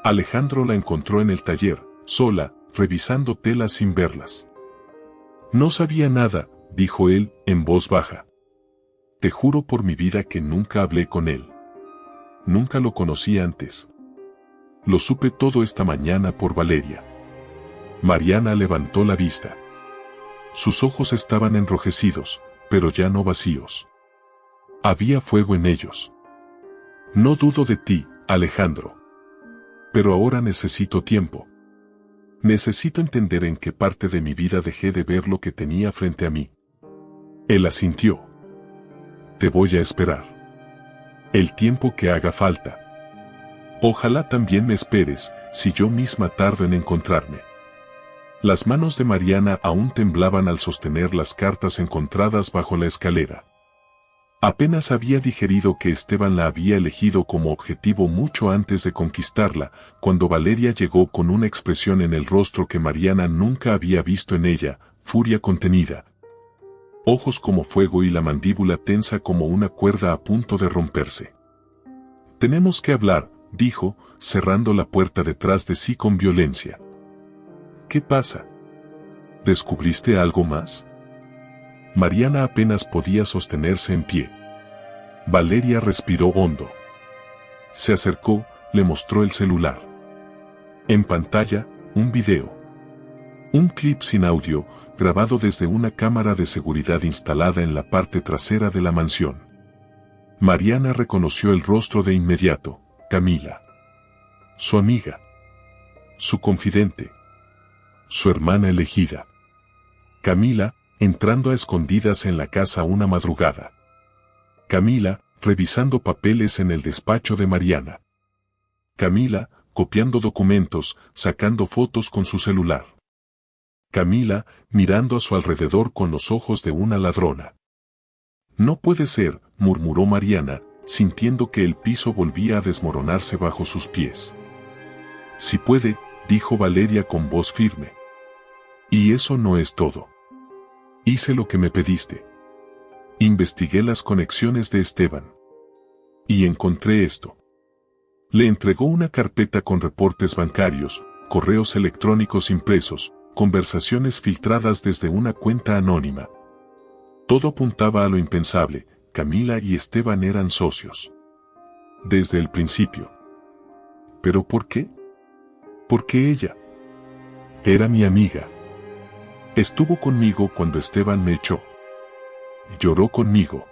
Alejandro la encontró en el taller, sola, revisando telas sin verlas. «No sabía nada», dijo él, en voz baja. «Te juro por mi vida que nunca hablé con él. Nunca lo conocí antes. Lo supe todo esta mañana por Valeria». Mariana levantó la vista. Sus ojos estaban enrojecidos, pero ya no vacíos. Había fuego en ellos. «No dudo de ti, Alejandro. Pero ahora necesito tiempo. Necesito entender en qué parte de mi vida dejé de ver lo que tenía frente a mí». Él asintió. «Te voy a esperar. El tiempo que haga falta. Ojalá también me esperes, si yo misma tardo en encontrarme». Las manos de Mariana aún temblaban al sostener las cartas encontradas bajo la escalera. Apenas había digerido que Esteban la había elegido como objetivo mucho antes de conquistarla, cuando Valeria llegó con una expresión en el rostro que Mariana nunca había visto en ella, furia contenida. Ojos como fuego y la mandíbula tensa como una cuerda a punto de romperse. «Tenemos que hablar», dijo, cerrando la puerta detrás de sí con violencia. «¿Qué pasa? ¿Descubriste algo más?» Mariana apenas podía sostenerse en pie. Valeria respiró hondo. Se acercó, le mostró el celular. En pantalla, un video. Un clip sin audio, grabado desde una cámara de seguridad instalada en la parte trasera de la mansión. Mariana reconoció el rostro de inmediato: Camila. Su amiga. Su confidente. Su hermana elegida. Camila, entrando a escondidas en la casa una madrugada. Camila, revisando papeles en el despacho de Mariana. Camila, copiando documentos, sacando fotos con su celular. Camila, mirando a su alrededor con los ojos de una ladrona. «No puede ser», murmuró Mariana, sintiendo que el piso volvía a desmoronarse bajo sus pies. «Sí puede», dijo Valeria con voz firme. «Y eso no es todo. Hice lo que me pediste. Investigué las conexiones de Esteban. Y encontré esto». Le entregó una carpeta con reportes bancarios, correos electrónicos impresos, conversaciones filtradas desde una cuenta anónima. Todo apuntaba a lo impensable: Camila y Esteban eran socios. Desde el principio. ¿Pero por qué? Porque ella era mi amiga. Estuvo conmigo cuando Esteban me echó. Lloró conmigo.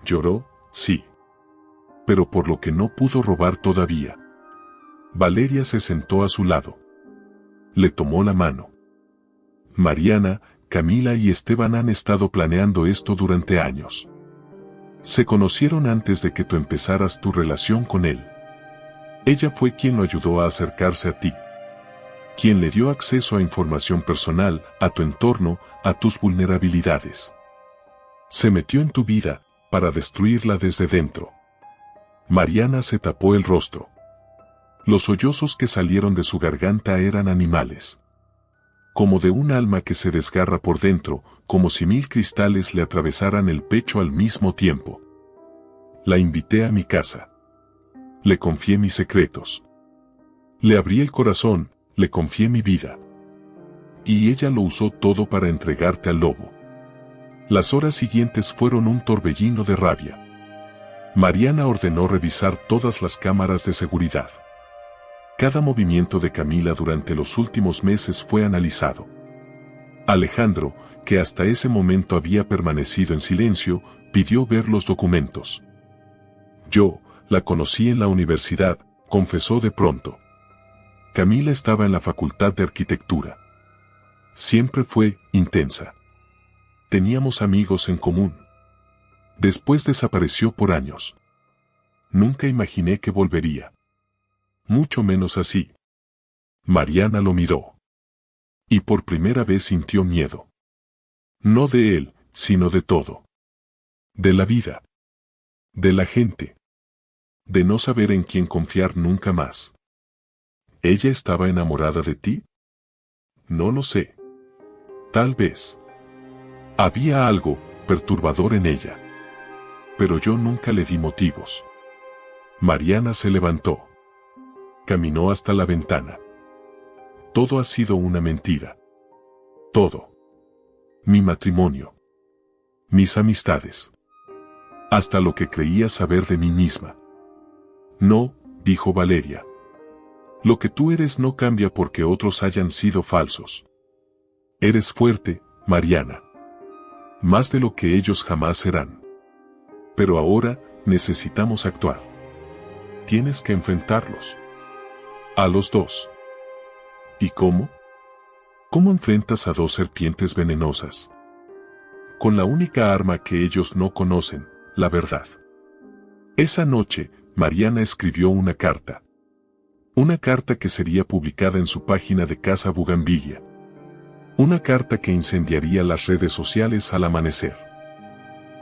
Lloró, sí. Pero por lo que no pudo robar todavía. Valeria se sentó a su lado. Le tomó la mano. Mariana, Camila y Esteban han estado planeando esto durante años. Se conocieron antes de que tú empezaras tu relación con él. Ella fue quien lo ayudó a acercarse a ti. Quien le dio acceso a información personal, a tu entorno, a tus vulnerabilidades. Se metió en tu vida, para destruirla desde dentro. Mariana se tapó el rostro. Los sollozos que salieron de su garganta eran animales. Como de un alma que se desgarra por dentro, como si 1000 cristales le atravesaran el pecho al mismo tiempo. La invité a mi casa. Le confié mis secretos. Le abrí el corazón, le confié mi vida. Y ella lo usó todo para entregarte al lobo. Las horas siguientes fueron un torbellino de rabia. Mariana ordenó revisar todas las cámaras de seguridad. Cada movimiento de Camila durante los últimos meses fue analizado. Alejandro, que hasta ese momento había permanecido en silencio, pidió ver los documentos. Yo, la conocí en la universidad, confesó de pronto. Camila estaba en la Facultad de Arquitectura. Siempre fue intensa. Teníamos amigos en común. Después desapareció por años. Nunca imaginé que volvería. Mucho menos así. Mariana lo miró. Y por primera vez sintió miedo. No de él, sino de todo. De la vida. De la gente. De no saber en quién confiar nunca más. ¿Ella estaba enamorada de ti? No lo sé. Tal vez. Había algo perturbador en ella. Pero yo nunca le di motivos. Mariana se levantó. Caminó hasta la ventana. Todo ha sido una mentira. Todo. Mi matrimonio. Mis amistades. Hasta lo que creía saber de mí misma. No, dijo Valeria. Lo que tú eres no cambia porque otros hayan sido falsos. Eres fuerte, Mariana. Más de lo que ellos jamás serán. Pero ahora, necesitamos actuar. Tienes que enfrentarlos. A los dos. ¿Y cómo? ¿Cómo enfrentas a dos serpientes venenosas? Con la única arma que ellos no conocen, la verdad. Esa noche, Mariana escribió una carta. Una carta que sería publicada en su página de Casa Bugambilia. Una carta que incendiaría las redes sociales al amanecer.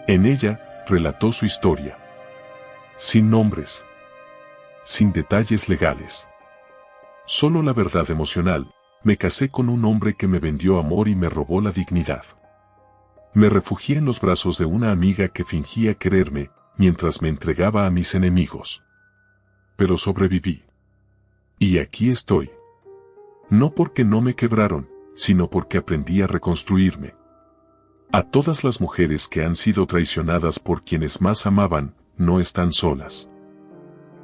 En ella, relató su historia. Sin nombres. Sin detalles legales. Solo la verdad emocional. Me casé con un hombre que me vendió amor y me robó la dignidad. Me refugié en los brazos de una amiga que fingía quererme, mientras me entregaba a mis enemigos. Pero sobreviví. Y aquí estoy. No porque no me quebraron, sino porque aprendí a reconstruirme. A todas las mujeres que han sido traicionadas por quienes más amaban, no están solas.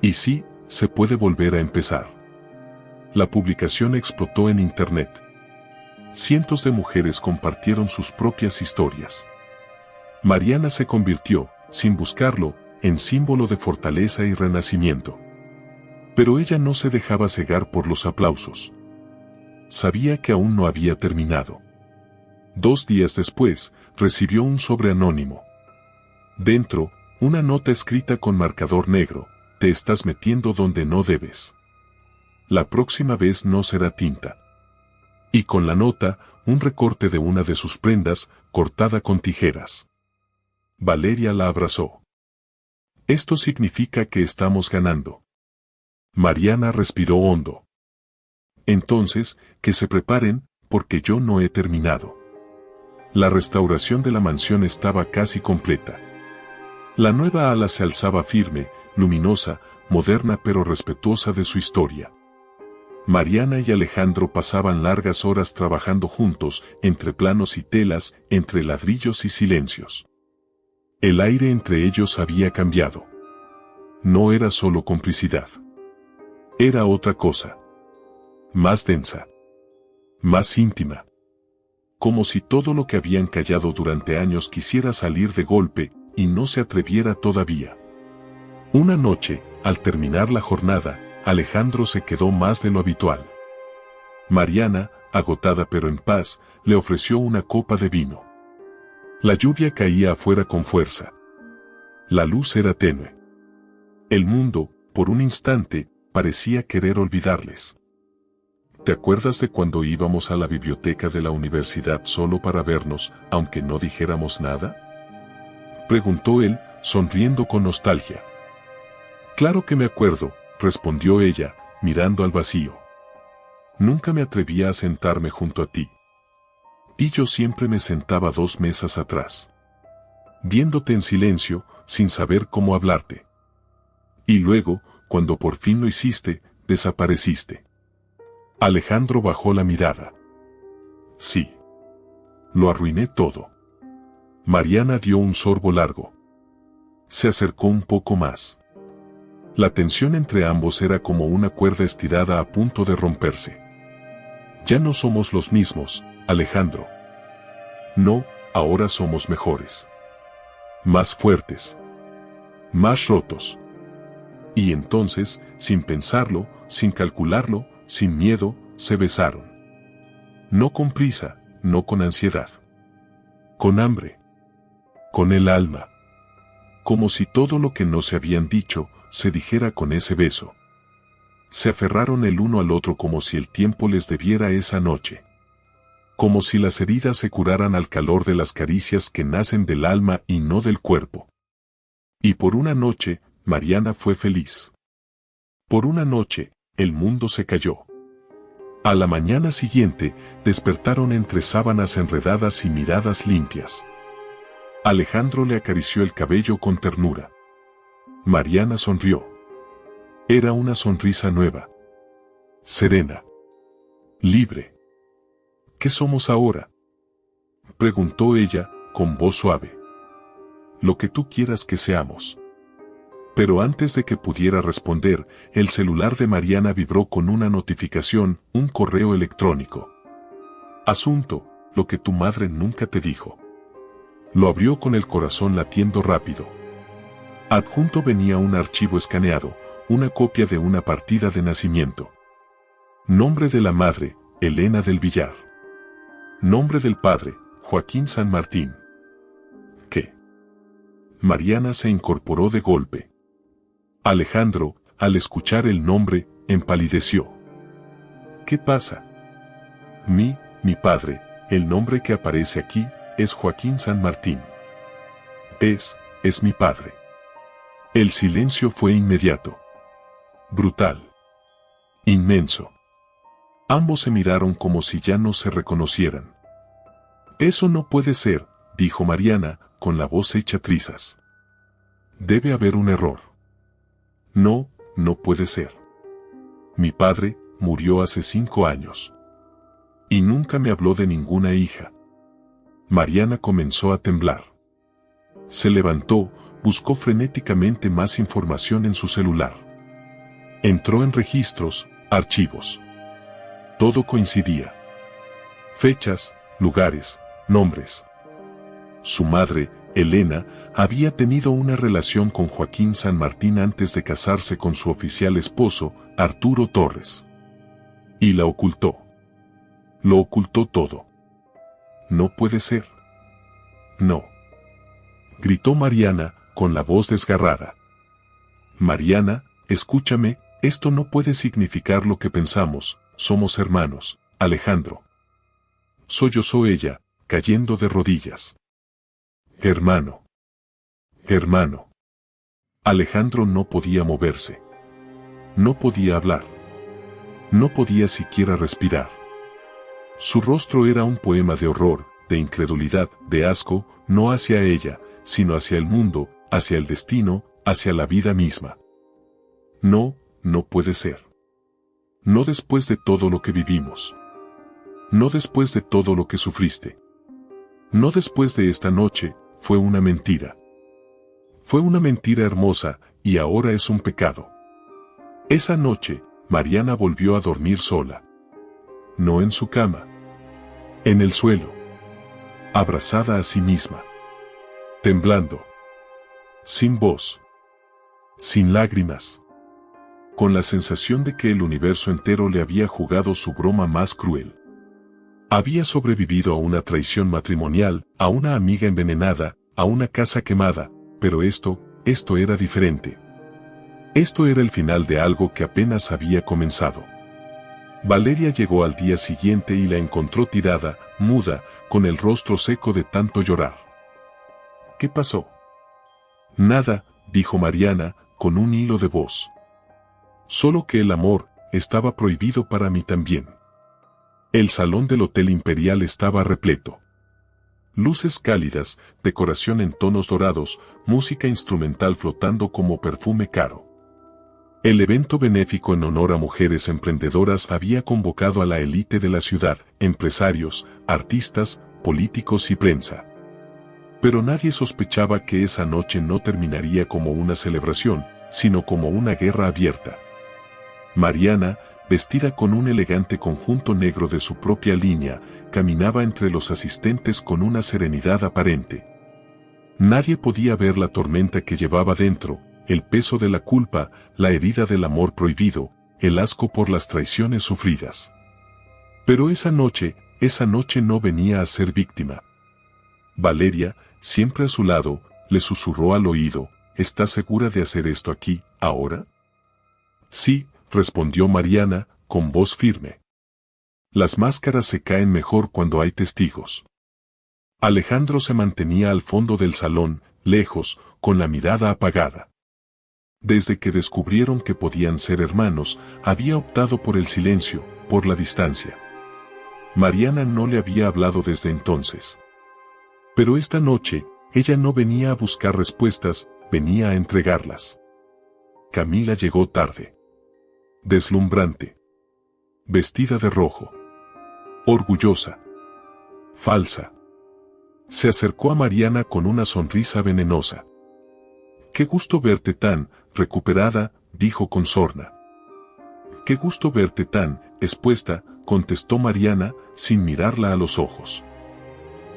Y sí, se puede volver a empezar. La publicación explotó en Internet. Cientos de mujeres compartieron sus propias historias. Mariana se convirtió, sin buscarlo, en símbolo de fortaleza y renacimiento. Pero ella no se dejaba cegar por los aplausos. Sabía que aún no había terminado. 2 días después, recibió un sobre anónimo. Dentro, una nota escrita con marcador negro: te estás metiendo donde no debes. La próxima vez no será tinta. Y con la nota, un recorte de una de sus prendas, cortada con tijeras. Valeria la abrazó. Esto significa que estamos ganando. Mariana respiró hondo. Entonces, que se preparen, porque yo no he terminado. La restauración de la mansión estaba casi completa. La nueva ala se alzaba firme, luminosa, moderna pero respetuosa de su historia. Mariana y Alejandro pasaban largas horas trabajando juntos, entre planos y telas, entre ladrillos y silencios. El aire entre ellos había cambiado. No era solo complicidad. Era otra cosa. Más densa. Más íntima. Como si todo lo que habían callado durante años quisiera salir de golpe, y no se atreviera todavía. Una noche, al terminar la jornada, Alejandro se quedó más de lo habitual. Mariana, agotada pero en paz, le ofreció una copa de vino. La lluvia caía afuera con fuerza. La luz era tenue. El mundo, por un instante, parecía querer olvidarles. ¿Te acuerdas de cuando íbamos a la biblioteca de la universidad solo para vernos, aunque no dijéramos nada? Preguntó él, sonriendo con nostalgia. Claro que me acuerdo, respondió ella, mirando al vacío. Nunca me atrevía a sentarme junto a ti. Y yo siempre me sentaba 2 mesas atrás. Viéndote en silencio, sin saber cómo hablarte. Y luego, cuando por fin lo hiciste, desapareciste. Alejandro bajó la mirada. Sí. Lo arruiné todo. Mariana dio un sorbo largo. Se acercó un poco más. La tensión entre ambos era como una cuerda estirada a punto de romperse. Ya no somos los mismos, Alejandro. No, ahora somos mejores. Más fuertes. Más rotos. Y entonces, sin pensarlo, sin calcularlo, sin miedo, se besaron. No con prisa, no con ansiedad. Con hambre. Con el alma. Como si todo lo que no se habían dicho, se dijera con ese beso. Se aferraron el uno al otro como si el tiempo les debiera esa noche. Como si las heridas se curaran al calor de las caricias que nacen del alma y no del cuerpo. Y por una noche, Mariana fue feliz. Por una noche, el mundo se cayó. A la mañana siguiente, despertaron entre sábanas enredadas y miradas limpias. Alejandro le acarició el cabello con ternura. Mariana sonrió. Era una sonrisa nueva. Serena. Libre. ¿Qué somos ahora?, preguntó ella, con voz suave. Lo que tú quieras que seamos. Pero antes de que pudiera responder, el celular de Mariana vibró con una notificación, un correo electrónico. Asunto, lo que tu madre nunca te dijo. Lo abrió con el corazón latiendo rápido. Adjunto venía un archivo escaneado, una copia de una partida de nacimiento. Nombre de la madre, Elena del Villar. Nombre del padre, Joaquín San Martín. ¿Qué? Mariana se incorporó de golpe. Alejandro, al escuchar el nombre, empalideció. ¿Qué pasa? Mi padre, el nombre que aparece aquí, es Joaquín San Martín. Es mi padre. El silencio fue inmediato. Brutal. Inmenso. Ambos se miraron como si ya no se reconocieran. Eso no puede ser, dijo Mariana, con la voz hecha trizas. Debe haber un error. No puede ser. Mi padre murió hace 5 años. Y nunca me habló de ninguna hija. Mariana comenzó a temblar. Se levantó, buscó frenéticamente más información en su celular. Entró en registros, archivos. Todo coincidía. Fechas, lugares, nombres. Su madre, Elena, había tenido una relación con Joaquín San Martín antes de casarse con su oficial esposo, Arturo Torres. Y la ocultó. Lo ocultó todo. No puede ser. No. Gritó Mariana, con la voz desgarrada. Mariana, escúchame, esto no puede significar lo que pensamos, somos hermanos, Alejandro. Sollozó ella, cayendo de rodillas. Hermano. Hermano. Alejandro no podía moverse. No podía hablar. No podía siquiera respirar. Su rostro era un poema de horror, de incredulidad, de asco, no hacia ella, sino hacia el mundo, hacia el destino, hacia la vida misma. No puede ser. No después de todo lo que vivimos. No después de todo lo que sufriste. No después de esta noche, fue una mentira. Fue una mentira hermosa, y ahora es un pecado. Esa noche, Mariana volvió a dormir sola. No en su cama. En el suelo. Abrazada a sí misma. Temblando. Sin voz. Sin lágrimas. Con la sensación de que el universo entero le había jugado su broma más cruel. Había sobrevivido a una traición matrimonial, a una amiga envenenada, a una casa quemada, pero esto era diferente. Esto era el final de algo que apenas había comenzado. Valeria llegó al día siguiente y la encontró tirada, muda, con el rostro seco de tanto llorar. ¿Qué pasó? Nada, dijo Mariana, con un hilo de voz. Solo que el amor estaba prohibido para mí también. El salón del Hotel Imperial estaba repleto. Luces cálidas, decoración en tonos dorados, música instrumental flotando como perfume caro. El evento benéfico en honor a mujeres emprendedoras había convocado a la élite de la ciudad, empresarios, artistas, políticos y prensa. Pero nadie sospechaba que esa noche no terminaría como una celebración, sino como una guerra abierta. Mariana, vestida con un elegante conjunto negro de su propia línea, caminaba entre los asistentes con una serenidad aparente. Nadie podía ver la tormenta que llevaba dentro, el peso de la culpa, la herida del amor prohibido, el asco por las traiciones sufridas. Pero esa noche no venía a ser víctima. Valeria, siempre a su lado, le susurró al oído: ¿estás segura de hacer esto aquí, ahora? Sí, respondió Mariana, con voz firme. Las máscaras se caen mejor cuando hay testigos. Alejandro se mantenía al fondo del salón, lejos, con la mirada apagada. Desde que descubrieron que podían ser hermanos, había optado por el silencio, por la distancia. Mariana no le había hablado desde entonces. Pero esta noche, ella no venía a buscar respuestas, venía a entregarlas. Camila llegó tarde. Deslumbrante. Vestida de rojo. Orgullosa. Falsa. Se acercó a Mariana con una sonrisa venenosa. «Qué gusto verte tan recuperada», dijo con sorna. «Qué gusto verte tan expuesta», contestó Mariana, sin mirarla a los ojos.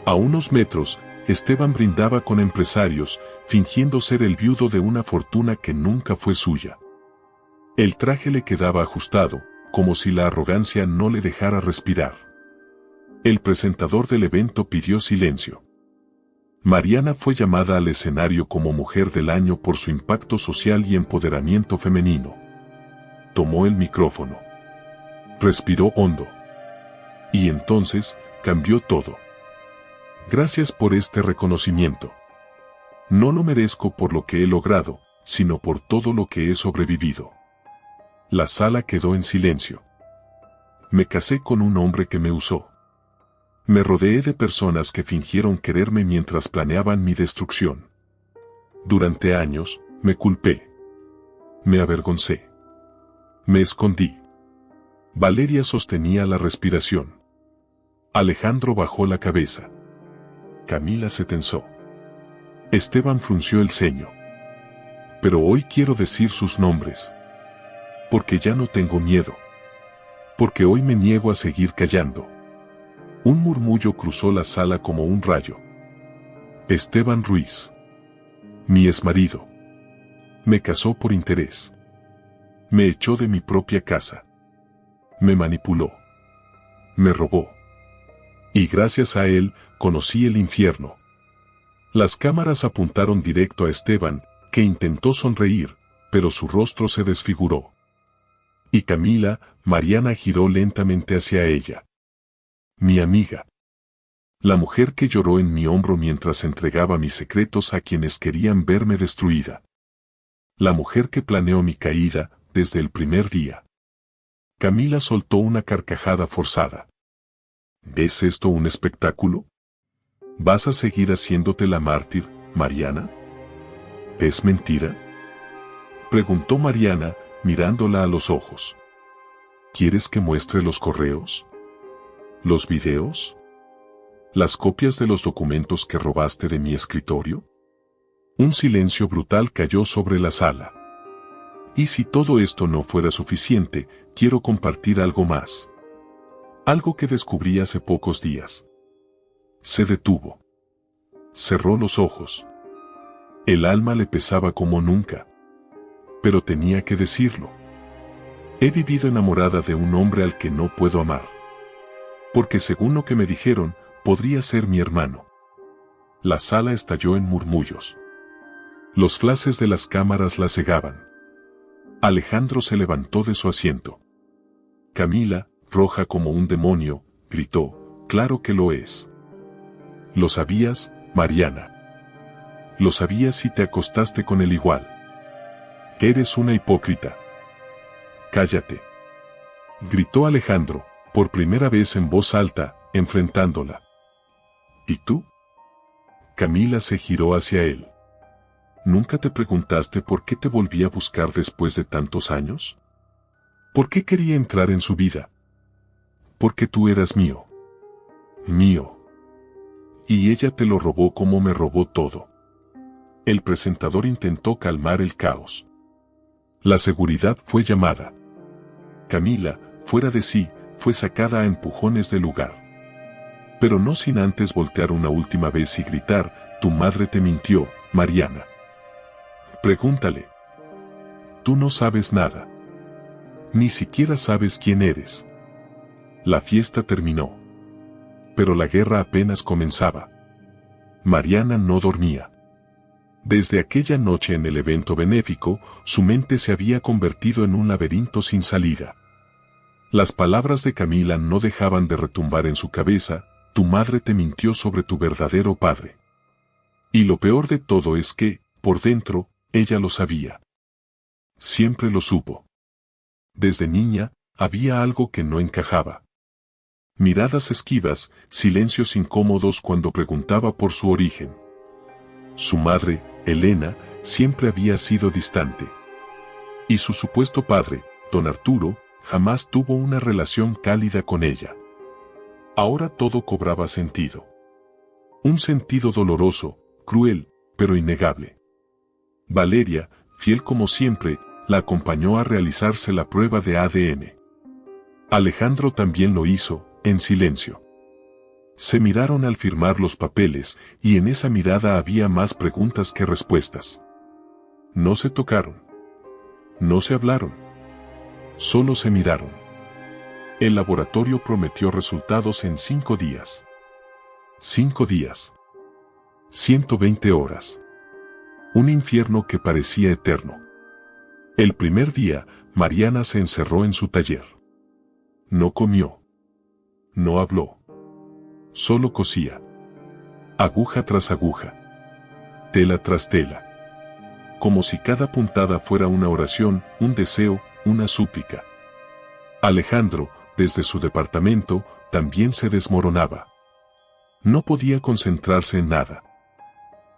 A unos metros, Esteban brindaba con empresarios, fingiendo ser el viudo de una fortuna que nunca fue suya. El traje le quedaba ajustado, como si la arrogancia no le dejara respirar. El presentador del evento pidió silencio. Mariana fue llamada al escenario como Mujer del Año por su impacto social y empoderamiento femenino. Tomó el micrófono. Respiró hondo. Y entonces, cambió todo. «Gracias por este reconocimiento. No lo merezco por lo que he logrado, sino por todo lo que he sobrevivido». La sala quedó en silencio. «Me casé con un hombre que me usó. Me rodeé de personas que fingieron quererme mientras planeaban mi destrucción. Durante años, me culpé. Me avergoncé. Me escondí». Valeria sostenía la respiración. Alejandro bajó la cabeza. Camila se tensó. Esteban frunció el ceño. «Pero hoy quiero decir sus nombres. Porque ya no tengo miedo. Porque hoy me niego a seguir callando». Un murmullo cruzó la sala como un rayo. Esteban Ruiz. Mi exmarido. Me casó por interés. Me echó de mi propia casa. Me manipuló. Me robó. Y gracias a él, conocí el infierno. Las cámaras apuntaron directo a Esteban, que intentó sonreír, pero su rostro se desfiguró. Y Camila, Mariana giró lentamente hacia ella. Mi amiga. La mujer que lloró en mi hombro mientras entregaba mis secretos a quienes querían verme destruida. La mujer que planeó mi caída desde el primer día. Camila soltó una carcajada forzada. ¿Ves esto un espectáculo? ¿Vas a seguir haciéndote la mártir, Mariana? ¿Es mentira?, preguntó Mariana, mirándola a los ojos. ¿Quieres que muestre los correos? ¿Los videos? ¿Las copias de los documentos que robaste de mi escritorio? Un silencio brutal cayó sobre la sala. Y si todo esto no fuera suficiente, quiero compartir algo más. Algo que descubrí hace pocos días. Se detuvo. Cerró los ojos. El alma le pesaba como nunca. Pero tenía que decirlo. He vivido enamorada de un hombre al que no puedo amar. Porque según lo que me dijeron, podría ser mi hermano. La sala estalló en murmullos. Los flashes de las cámaras la cegaban. Alejandro se levantó de su asiento. Camila, roja como un demonio, gritó: «Claro que lo es». «Lo sabías, Mariana. Lo sabías y te acostaste con él igual. Eres una hipócrita». «Cállate», gritó Alejandro, por primera vez en voz alta, enfrentándola. «¿Y tú?». Camila se giró hacia él. ¿Nunca te preguntaste por qué te volví a buscar después de tantos años? ¿Por qué quería entrar en su vida? Porque tú eras mío. Mío. Y ella te lo robó como me robó todo. El presentador intentó calmar el caos. La seguridad fue llamada. Camila, fuera de sí, fue sacada a empujones del lugar. Pero no sin antes voltear una última vez y gritar: «Tu madre te mintió, Mariana. Pregúntale. Tú no sabes nada. Ni siquiera sabes quién eres». La fiesta terminó. Pero la guerra apenas comenzaba. Mariana no dormía. Desde aquella noche en el evento benéfico, su mente se había convertido en un laberinto sin salida. Las palabras de Camila no dejaban de retumbar en su cabeza: «Tu madre te mintió sobre tu verdadero padre». Y lo peor de todo es que, por dentro, ella lo sabía. Siempre lo supo. Desde niña, había algo que no encajaba. Miradas esquivas, silencios incómodos cuando preguntaba por su origen. Su madre, Elena, siempre había sido distante. Y su supuesto padre, don Arturo, jamás tuvo una relación cálida con ella. Ahora todo cobraba sentido. Un sentido doloroso, cruel, pero innegable. Valeria, fiel como siempre, la acompañó a realizarse la prueba de ADN. Alejandro también lo hizo, en silencio. Se miraron al firmar los papeles, y en esa mirada había más preguntas que respuestas. No se tocaron. No se hablaron. Solo se miraron. El laboratorio prometió resultados en 5 días. 5 días. 120 horas. Un infierno que parecía eterno. El primer día, Mariana se encerró en su taller. No comió. No habló. Solo cosía. Aguja tras aguja. Tela tras tela. Como si cada puntada fuera una oración, un deseo, una súplica. Alejandro, desde su departamento, también se desmoronaba. No podía concentrarse en nada.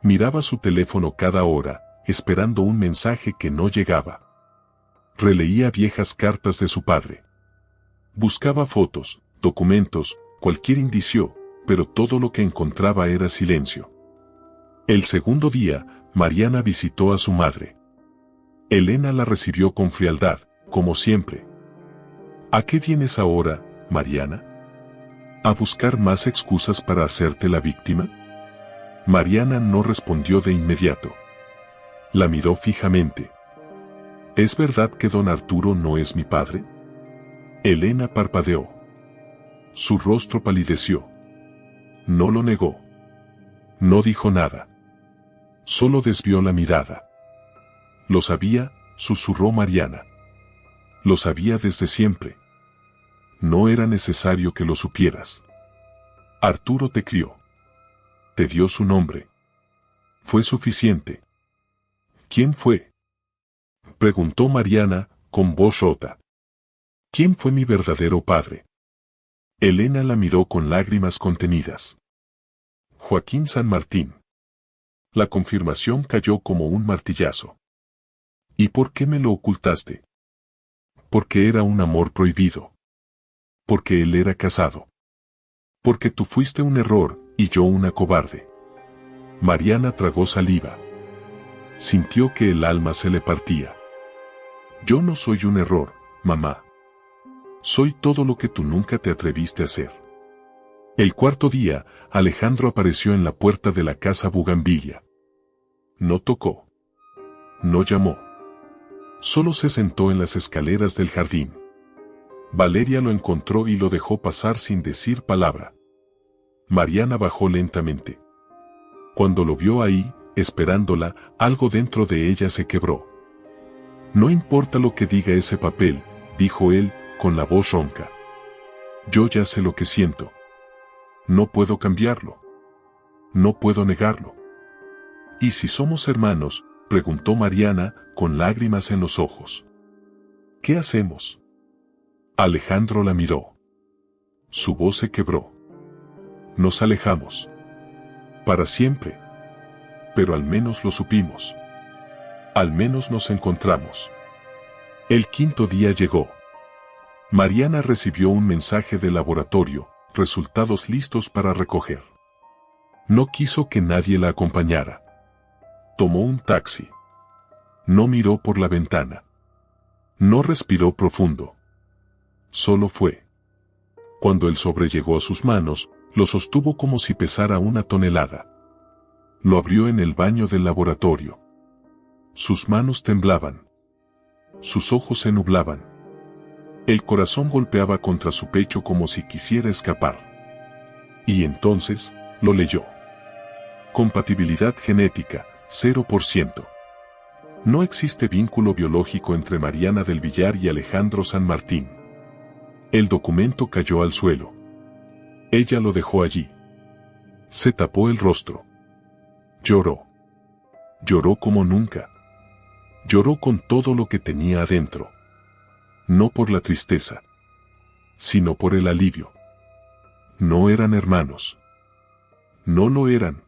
Miraba su teléfono cada hora, esperando un mensaje que no llegaba. Releía viejas cartas de su padre. Buscaba fotos, documentos, cualquier indicio, pero todo lo que encontraba era silencio. El segundo día, Mariana visitó a su madre. Elena la recibió con frialdad, como siempre. ¿A qué vienes ahora, Mariana? ¿A buscar más excusas para hacerte la víctima? Mariana no respondió de inmediato. La miró fijamente. ¿Es verdad que don Arturo no es mi padre? Elena parpadeó. Su rostro palideció. No lo negó. No dijo nada. Solo desvió la mirada. Lo sabía, susurró Mariana. Lo sabía desde siempre. No era necesario que lo supieras. Arturo te crió. Te dio su nombre. Fue suficiente. ¿Quién fue? Preguntó Mariana, con voz rota. ¿Quién fue mi verdadero padre? Elena la miró con lágrimas contenidas. Joaquín San Martín. La confirmación cayó como un martillazo. ¿Y por qué me lo ocultaste? Porque era un amor prohibido. Porque él era casado. Porque tú fuiste un error, y yo una cobarde. Mariana tragó saliva. Sintió que el alma se le partía. Yo no soy un error, mamá. Soy todo lo que tú nunca te atreviste a ser. El cuarto día, Alejandro apareció en la puerta de la casa Bugambilia. No tocó. No llamó. Solo se sentó en las escaleras del jardín. Valeria lo encontró y lo dejó pasar sin decir palabra. Mariana bajó lentamente. Cuando lo vio ahí, esperándola, algo dentro de ella se quebró. No importa lo que diga ese papel, dijo él, con la voz ronca. Yo ya sé lo que siento. No puedo cambiarlo. No puedo negarlo. ¿Y si somos hermanos?, preguntó Mariana, con lágrimas en los ojos. ¿Qué hacemos? Alejandro la miró. Su voz se quebró. Nos alejamos. Para siempre. Pero al menos lo supimos. Al menos nos encontramos. El quinto día llegó. Mariana recibió un mensaje del laboratorio, resultados listos para recoger. No quiso que nadie la acompañara. Tomó un taxi. No miró por la ventana. No respiró profundo. solo fue. Cuando el sobre llegó a sus manos, lo sostuvo como si pesara 1 tonelada. Lo abrió en el baño del laboratorio. Sus manos temblaban. Sus ojos se nublaban. El corazón golpeaba contra su pecho como si quisiera escapar. Y entonces, lo leyó. Compatibilidad genética, 0%. No existe vínculo biológico entre Mariana del Villar y Alejandro San Martín. El documento cayó al suelo. Ella lo dejó allí. Se tapó el rostro. Lloró. Lloró como nunca. Lloró con todo lo que tenía adentro. No por la tristeza, sino por el alivio. No eran hermanos. No lo eran.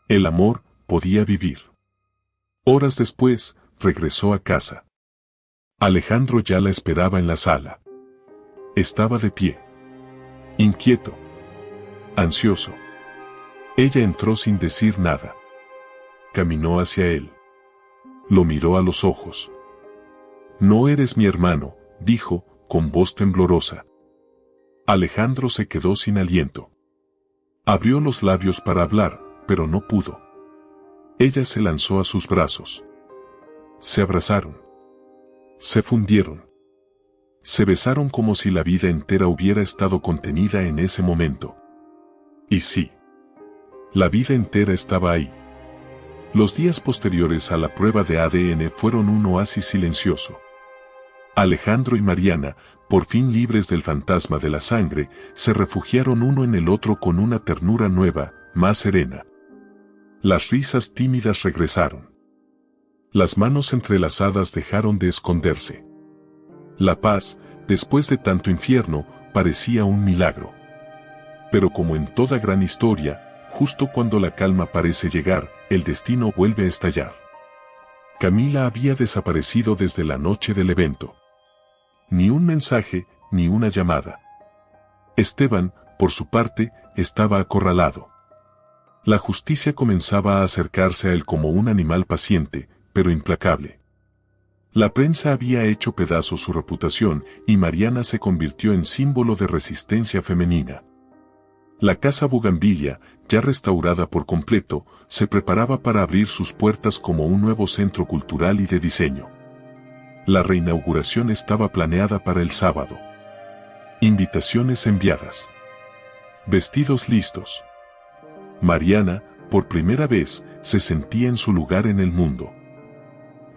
El amor podía vivir. Horas después, regresó a casa. Alejandro ya la esperaba en la sala. Estaba de pie. Inquieto. Ansioso. Ella entró sin decir nada. Caminó hacia él. Lo miró a los ojos. No eres mi hermano, dijo, con voz temblorosa. Alejandro se quedó sin aliento. Abrió los labios para hablar, pero no pudo. Ella se lanzó a sus brazos. Se abrazaron. Se fundieron. Se besaron como si la vida entera hubiera estado contenida en ese momento. Y sí. La vida entera estaba ahí. Los días posteriores a la prueba de ADN fueron un oasis silencioso. Alejandro y Mariana, por fin libres del fantasma de la sangre, se refugiaron uno en el otro con una ternura nueva, más serena. Las risas tímidas regresaron. Las manos entrelazadas dejaron de esconderse. La paz, después de tanto infierno, parecía un milagro. Pero como en toda gran historia, justo cuando la calma parece llegar, el destino vuelve a estallar. Camila había desaparecido desde la noche del evento. Ni un mensaje, ni una llamada. Esteban, por su parte, estaba acorralado. La justicia comenzaba a acercarse a él como un animal paciente, pero implacable. La prensa había hecho pedazos su reputación y Mariana se convirtió en símbolo de resistencia femenina. La Casa Bugambilia, ya restaurada por completo, se preparaba para abrir sus puertas como un nuevo centro cultural y de diseño. La reinauguración estaba planeada para el sábado. Invitaciones enviadas. Vestidos listos. Mariana, por primera vez, se sentía en su lugar en el mundo.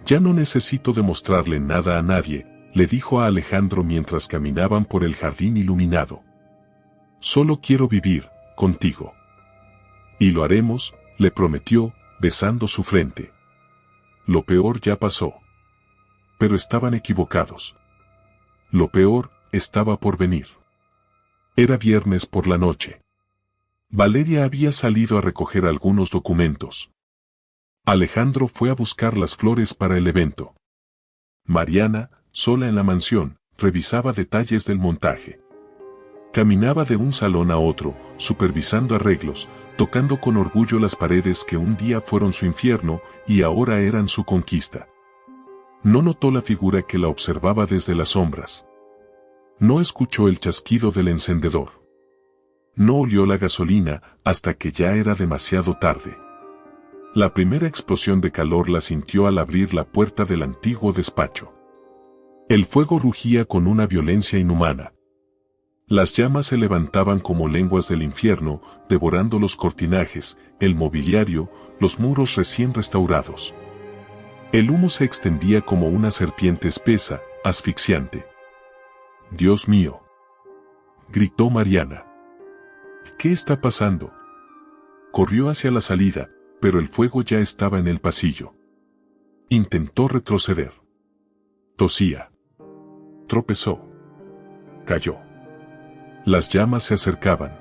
Ya no necesito demostrarle nada a nadie, le dijo a Alejandro mientras caminaban por el jardín iluminado. Solo quiero vivir, contigo. Y lo haremos, le prometió, besando su frente. Lo peor ya pasó. Pero estaban equivocados. Lo peor estaba por venir. Era viernes por la noche. Valeria había salido a recoger algunos documentos. Alejandro fue a buscar las flores para el evento. Mariana, sola en la mansión, revisaba detalles del montaje. Caminaba de un salón a otro, supervisando arreglos, tocando con orgullo las paredes que un día fueron su infierno y ahora eran su conquista. No notó la figura que la observaba desde las sombras. No escuchó el chasquido del encendedor. No olió la gasolina hasta que ya era demasiado tarde. La primera explosión de calor la sintió al abrir la puerta del antiguo despacho. El fuego rugía con una violencia inhumana. Las llamas se levantaban como lenguas del infierno, devorando los cortinajes, el mobiliario, los muros recién restaurados. El humo se extendía como una serpiente espesa, asfixiante. «Dios mío», gritó Mariana. «¿Qué está pasando?». Corrió hacia la salida, pero el fuego ya estaba en el pasillo. Intentó retroceder. Tosía. Tropezó. Cayó. Las llamas se acercaban.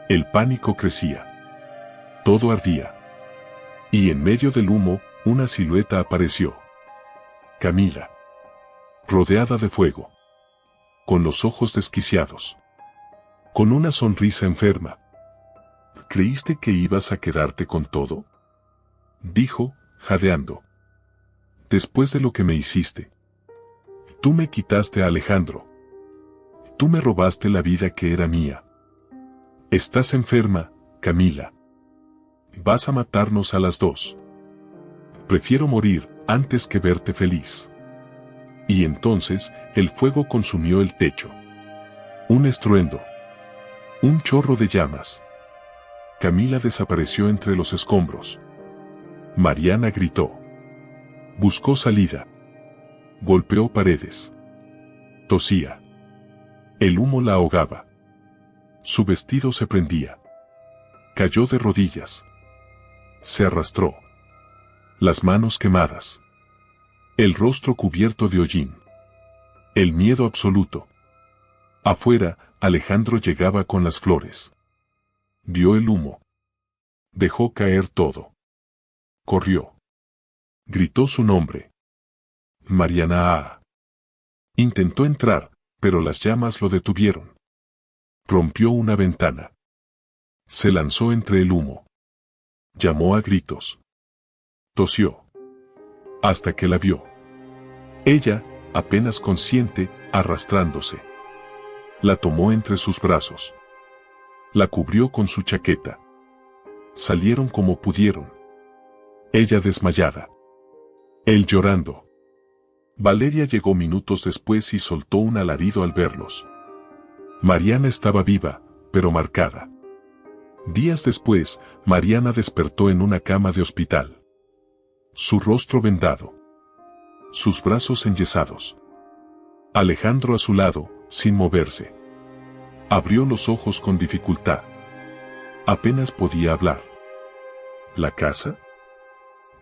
El pánico crecía. Todo ardía. Y en medio del humo, una silueta apareció. Camila. Rodeada de fuego. Con los ojos desquiciados. Con una sonrisa enferma. ¿Creíste que ibas a quedarte con todo?, dijo, jadeando. Después de lo que me hiciste. Tú me quitaste a Alejandro. Tú me robaste la vida que era mía. Estás enferma, Camila. Vas a matarnos a las dos. Prefiero morir antes que verte feliz. Y entonces, el fuego consumió el techo. Un estruendo. Un chorro de llamas. Camila desapareció entre los escombros. Mariana gritó. Buscó salida. Golpeó paredes. Tosía. El humo la ahogaba. Su vestido se prendía. Cayó de rodillas. Se arrastró. Las manos quemadas. El rostro cubierto de hollín. El miedo absoluto. Afuera, Alejandro llegaba con las flores. Vio el humo. Dejó caer todo. Corrió. Gritó su nombre. Mariana A. Intentó entrar, pero las llamas lo detuvieron. Rompió una ventana. Se lanzó entre el humo. Llamó a gritos. Tosió. Hasta que la vio. Ella, apenas consciente, arrastrándose. La tomó entre sus brazos. La cubrió con su chaqueta. Salieron como pudieron. Ella desmayada. Él llorando. Valeria llegó minutos después y soltó un alarido al verlos. Mariana estaba viva, pero marcada. Días después, Mariana despertó en una cama de hospital. Su rostro vendado. Sus brazos enyesados. Alejandro a su lado, sin moverse. Abrió los ojos con dificultad. Apenas podía hablar. ¿La casa?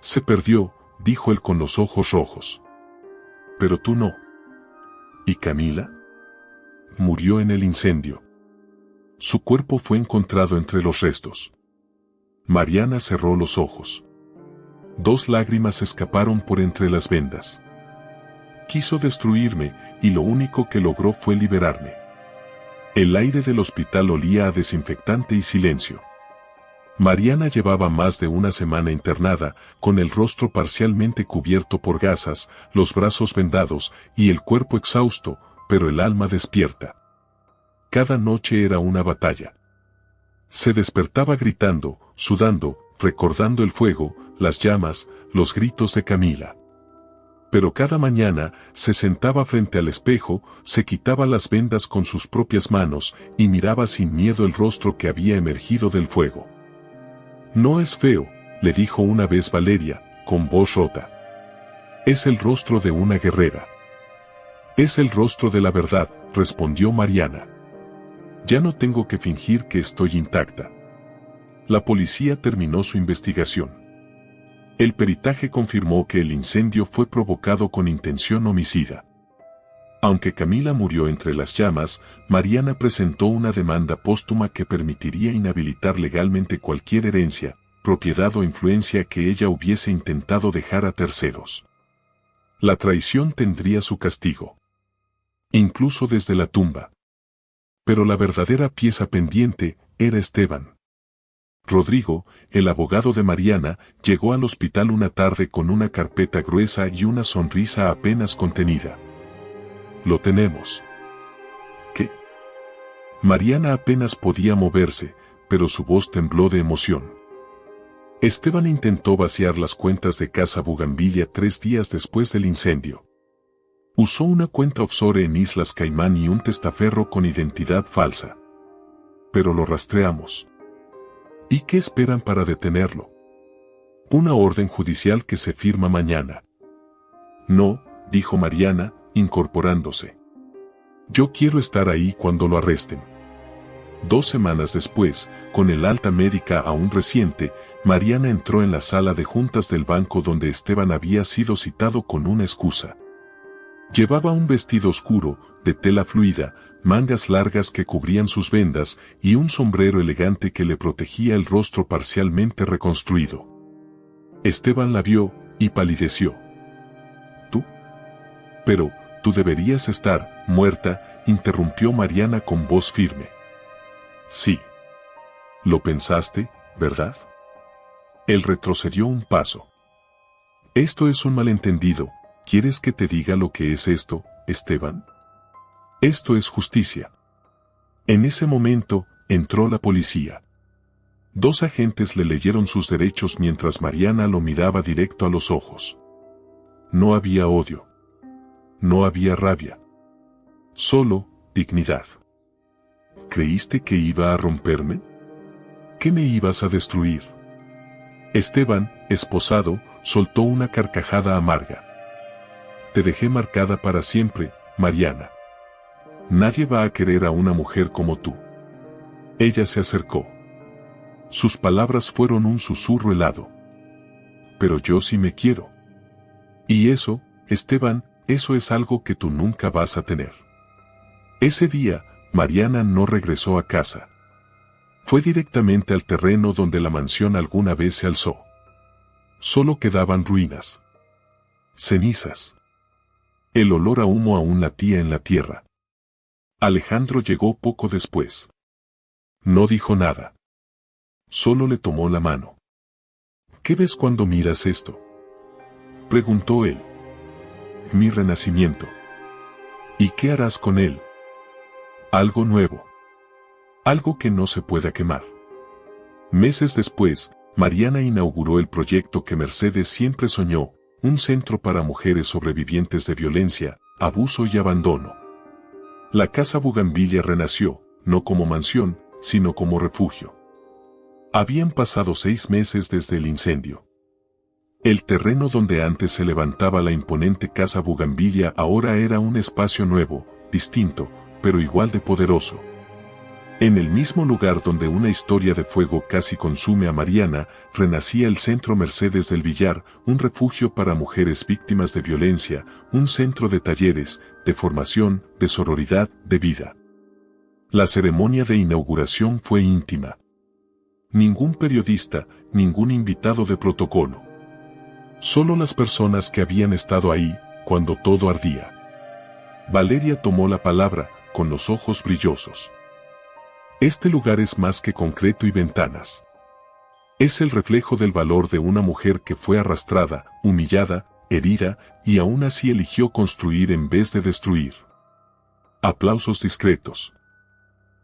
Se perdió, dijo él con los ojos rojos. Pero tú no. ¿Y Camila? Murió en el incendio. Su cuerpo fue encontrado entre los restos. Mariana cerró los ojos. 2 lágrimas escaparon por entre las vendas. Quiso destruirme, y lo único que logró fue liberarme. El aire del hospital olía a desinfectante y silencio. Mariana llevaba más de una semana internada, con el rostro parcialmente cubierto por gasas, los brazos vendados y el cuerpo exhausto, pero el alma despierta. Cada noche era una batalla. Se despertaba gritando, sudando, recordando el fuego, las llamas, los gritos de Camila. Pero cada mañana se sentaba frente al espejo, se quitaba las vendas con sus propias manos y miraba sin miedo el rostro que había emergido del fuego. No es feo, le dijo una vez Valeria, con voz rota. Es el rostro de una guerrera. Es el rostro de la verdad, respondió Mariana. Ya no tengo que fingir que estoy intacta. La policía terminó su investigación. El peritaje confirmó que el incendio fue provocado con intención homicida. Aunque Camila murió entre las llamas, Mariana presentó una demanda póstuma que permitiría inhabilitar legalmente cualquier herencia, propiedad o influencia que ella hubiese intentado dejar a terceros. La traición tendría su castigo. Incluso desde la tumba. Pero la verdadera pieza pendiente era Esteban. Rodrigo, el abogado de Mariana, llegó al hospital una tarde con una carpeta gruesa y una sonrisa apenas contenida. Lo tenemos. ¿Qué? Mariana apenas podía moverse, pero su voz tembló de emoción. Esteban intentó vaciar las cuentas de Casa Bugambilia 3 días después del incendio. Usó una cuenta offshore en Islas Caimán y un testaferro con identidad falsa. Pero lo rastreamos. ¿Y qué esperan para detenerlo? Una orden judicial que se firma mañana. No, dijo Mariana, incorporándose. Yo quiero estar ahí cuando lo arresten. 2 semanas después, con el alta médica aún reciente, Mariana entró en la sala de juntas del banco donde Esteban había sido citado con una excusa. Llevaba un vestido oscuro, de tela fluida, mangas largas que cubrían sus vendas y un sombrero elegante que le protegía el rostro parcialmente reconstruido. Esteban la vio y palideció. ¿Tú? Pero, tú deberías estar muerta, interrumpió Mariana con voz firme. Sí. ¿Lo pensaste, verdad? Él retrocedió un paso. Esto es un malentendido. ¿Quieres que te diga lo que es esto, Esteban? Esto es justicia. En ese momento, entró la policía. 2 agentes le leyeron sus derechos mientras Mariana lo miraba directo a los ojos. No había odio. No había rabia. Solo dignidad. ¿Creíste que iba a romperme? ¿Qué me ibas a destruir? Esteban, esposado, soltó una carcajada amarga. Te dejé marcada para siempre, Mariana. Nadie va a querer a una mujer como tú. Ella se acercó. Sus palabras fueron un susurro helado. Pero yo sí me quiero. Y eso, Esteban, eso es algo que tú nunca vas a tener. Ese día, Mariana no regresó a casa. Fue directamente al terreno donde la mansión alguna vez se alzó. Solo quedaban ruinas. Cenizas. El olor a humo aún latía en la tierra. Alejandro llegó poco después. No dijo nada. Solo le tomó la mano. ¿Qué ves cuando miras esto?, preguntó él. Mi renacimiento. ¿Y qué harás con él? Algo nuevo. Algo que no se pueda quemar. Meses después, Mariana inauguró el proyecto que Mercedes siempre soñó, un centro para mujeres sobrevivientes de violencia, abuso y abandono. La Casa Bugambilia renació, no como mansión, sino como refugio. Habían pasado 6 meses desde el incendio. El terreno donde antes se levantaba la imponente Casa Bugambilia ahora era un espacio nuevo, distinto, pero igual de poderoso. En el mismo lugar donde una historia de fuego casi consume a Mariana, renacía el Centro Mercedes del Villar, un refugio para mujeres víctimas de violencia, un centro de talleres, de formación, de sororidad, de vida. La ceremonia de inauguración fue íntima. Ningún periodista, ningún invitado de protocolo. Solo las personas que habían estado ahí, cuando todo ardía. Valeria tomó la palabra, con los ojos brillosos. Este lugar es más que concreto y ventanas. Es el reflejo del valor de una mujer que fue arrastrada, humillada, herida, y aún así eligió construir en vez de destruir. Aplausos discretos.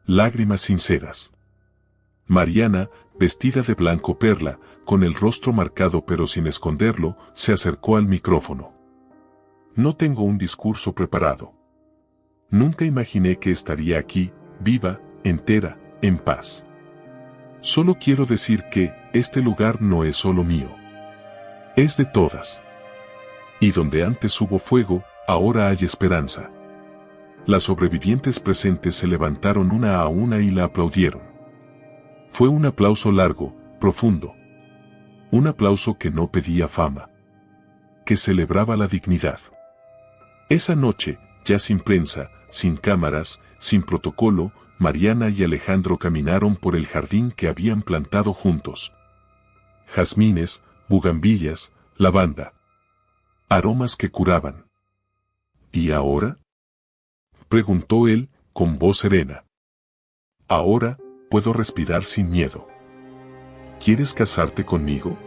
Lágrimas sinceras. Mariana, vestida de blanco perla, con el rostro marcado pero sin esconderlo, se acercó al micrófono. No tengo un discurso preparado. Nunca imaginé que estaría aquí, viva, entera, en paz. Solo quiero decir que, este lugar no es solo mío. Es de todas. Y donde antes hubo fuego, ahora hay esperanza. Las sobrevivientes presentes se levantaron una a una y la aplaudieron. Fue un aplauso largo, profundo. Un aplauso que no pedía fama. Que celebraba la dignidad. Esa noche, ya sin prensa, sin cámaras, sin protocolo, Mariana y Alejandro caminaron por el jardín que habían plantado juntos. Jazmines, bugambillas, lavanda. Aromas que curaban. ¿Y ahora?, preguntó él, con voz serena. Ahora, puedo respirar sin miedo. ¿Quieres casarte conmigo?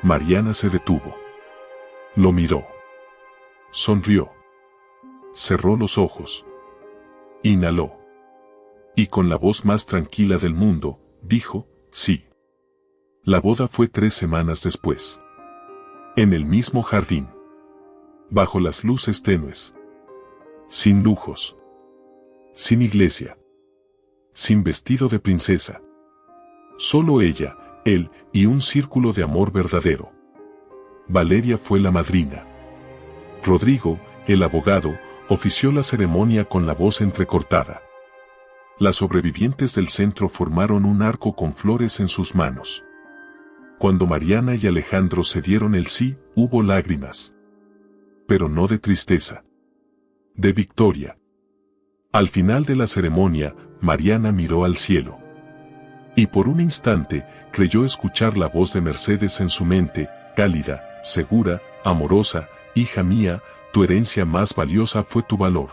Mariana se detuvo. Lo miró. Sonrió. Cerró los ojos. Inhaló. Y con la voz más tranquila del mundo, dijo, sí. La boda fue 3 semanas después. En el mismo jardín. Bajo las luces tenues. Sin lujos. Sin iglesia. Sin vestido de princesa. Solo ella, él y un círculo de amor verdadero. Valeria fue la madrina. Rodrigo, el abogado, ofició la ceremonia con la voz entrecortada. Las sobrevivientes del centro formaron un arco con flores en sus manos. Cuando Mariana y Alejandro se dieron el sí, hubo lágrimas. Pero no de tristeza. De victoria. Al final de la ceremonia, Mariana miró al cielo. Y por un instante, creyó escuchar la voz de Mercedes en su mente, cálida, segura, amorosa, hija mía, tu herencia más valiosa fue tu valor.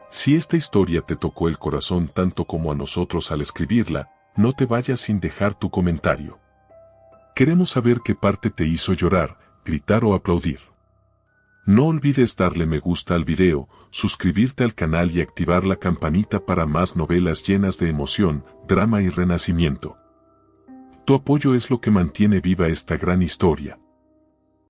Si esta historia te tocó el corazón tanto como a nosotros al escribirla, no te vayas sin dejar tu comentario. Queremos saber qué parte te hizo llorar, gritar o aplaudir. No olvides darle me gusta al video, suscribirte al canal y activar la campanita para más novelas llenas de emoción, drama y renacimiento. Tu apoyo es lo que mantiene viva esta gran historia.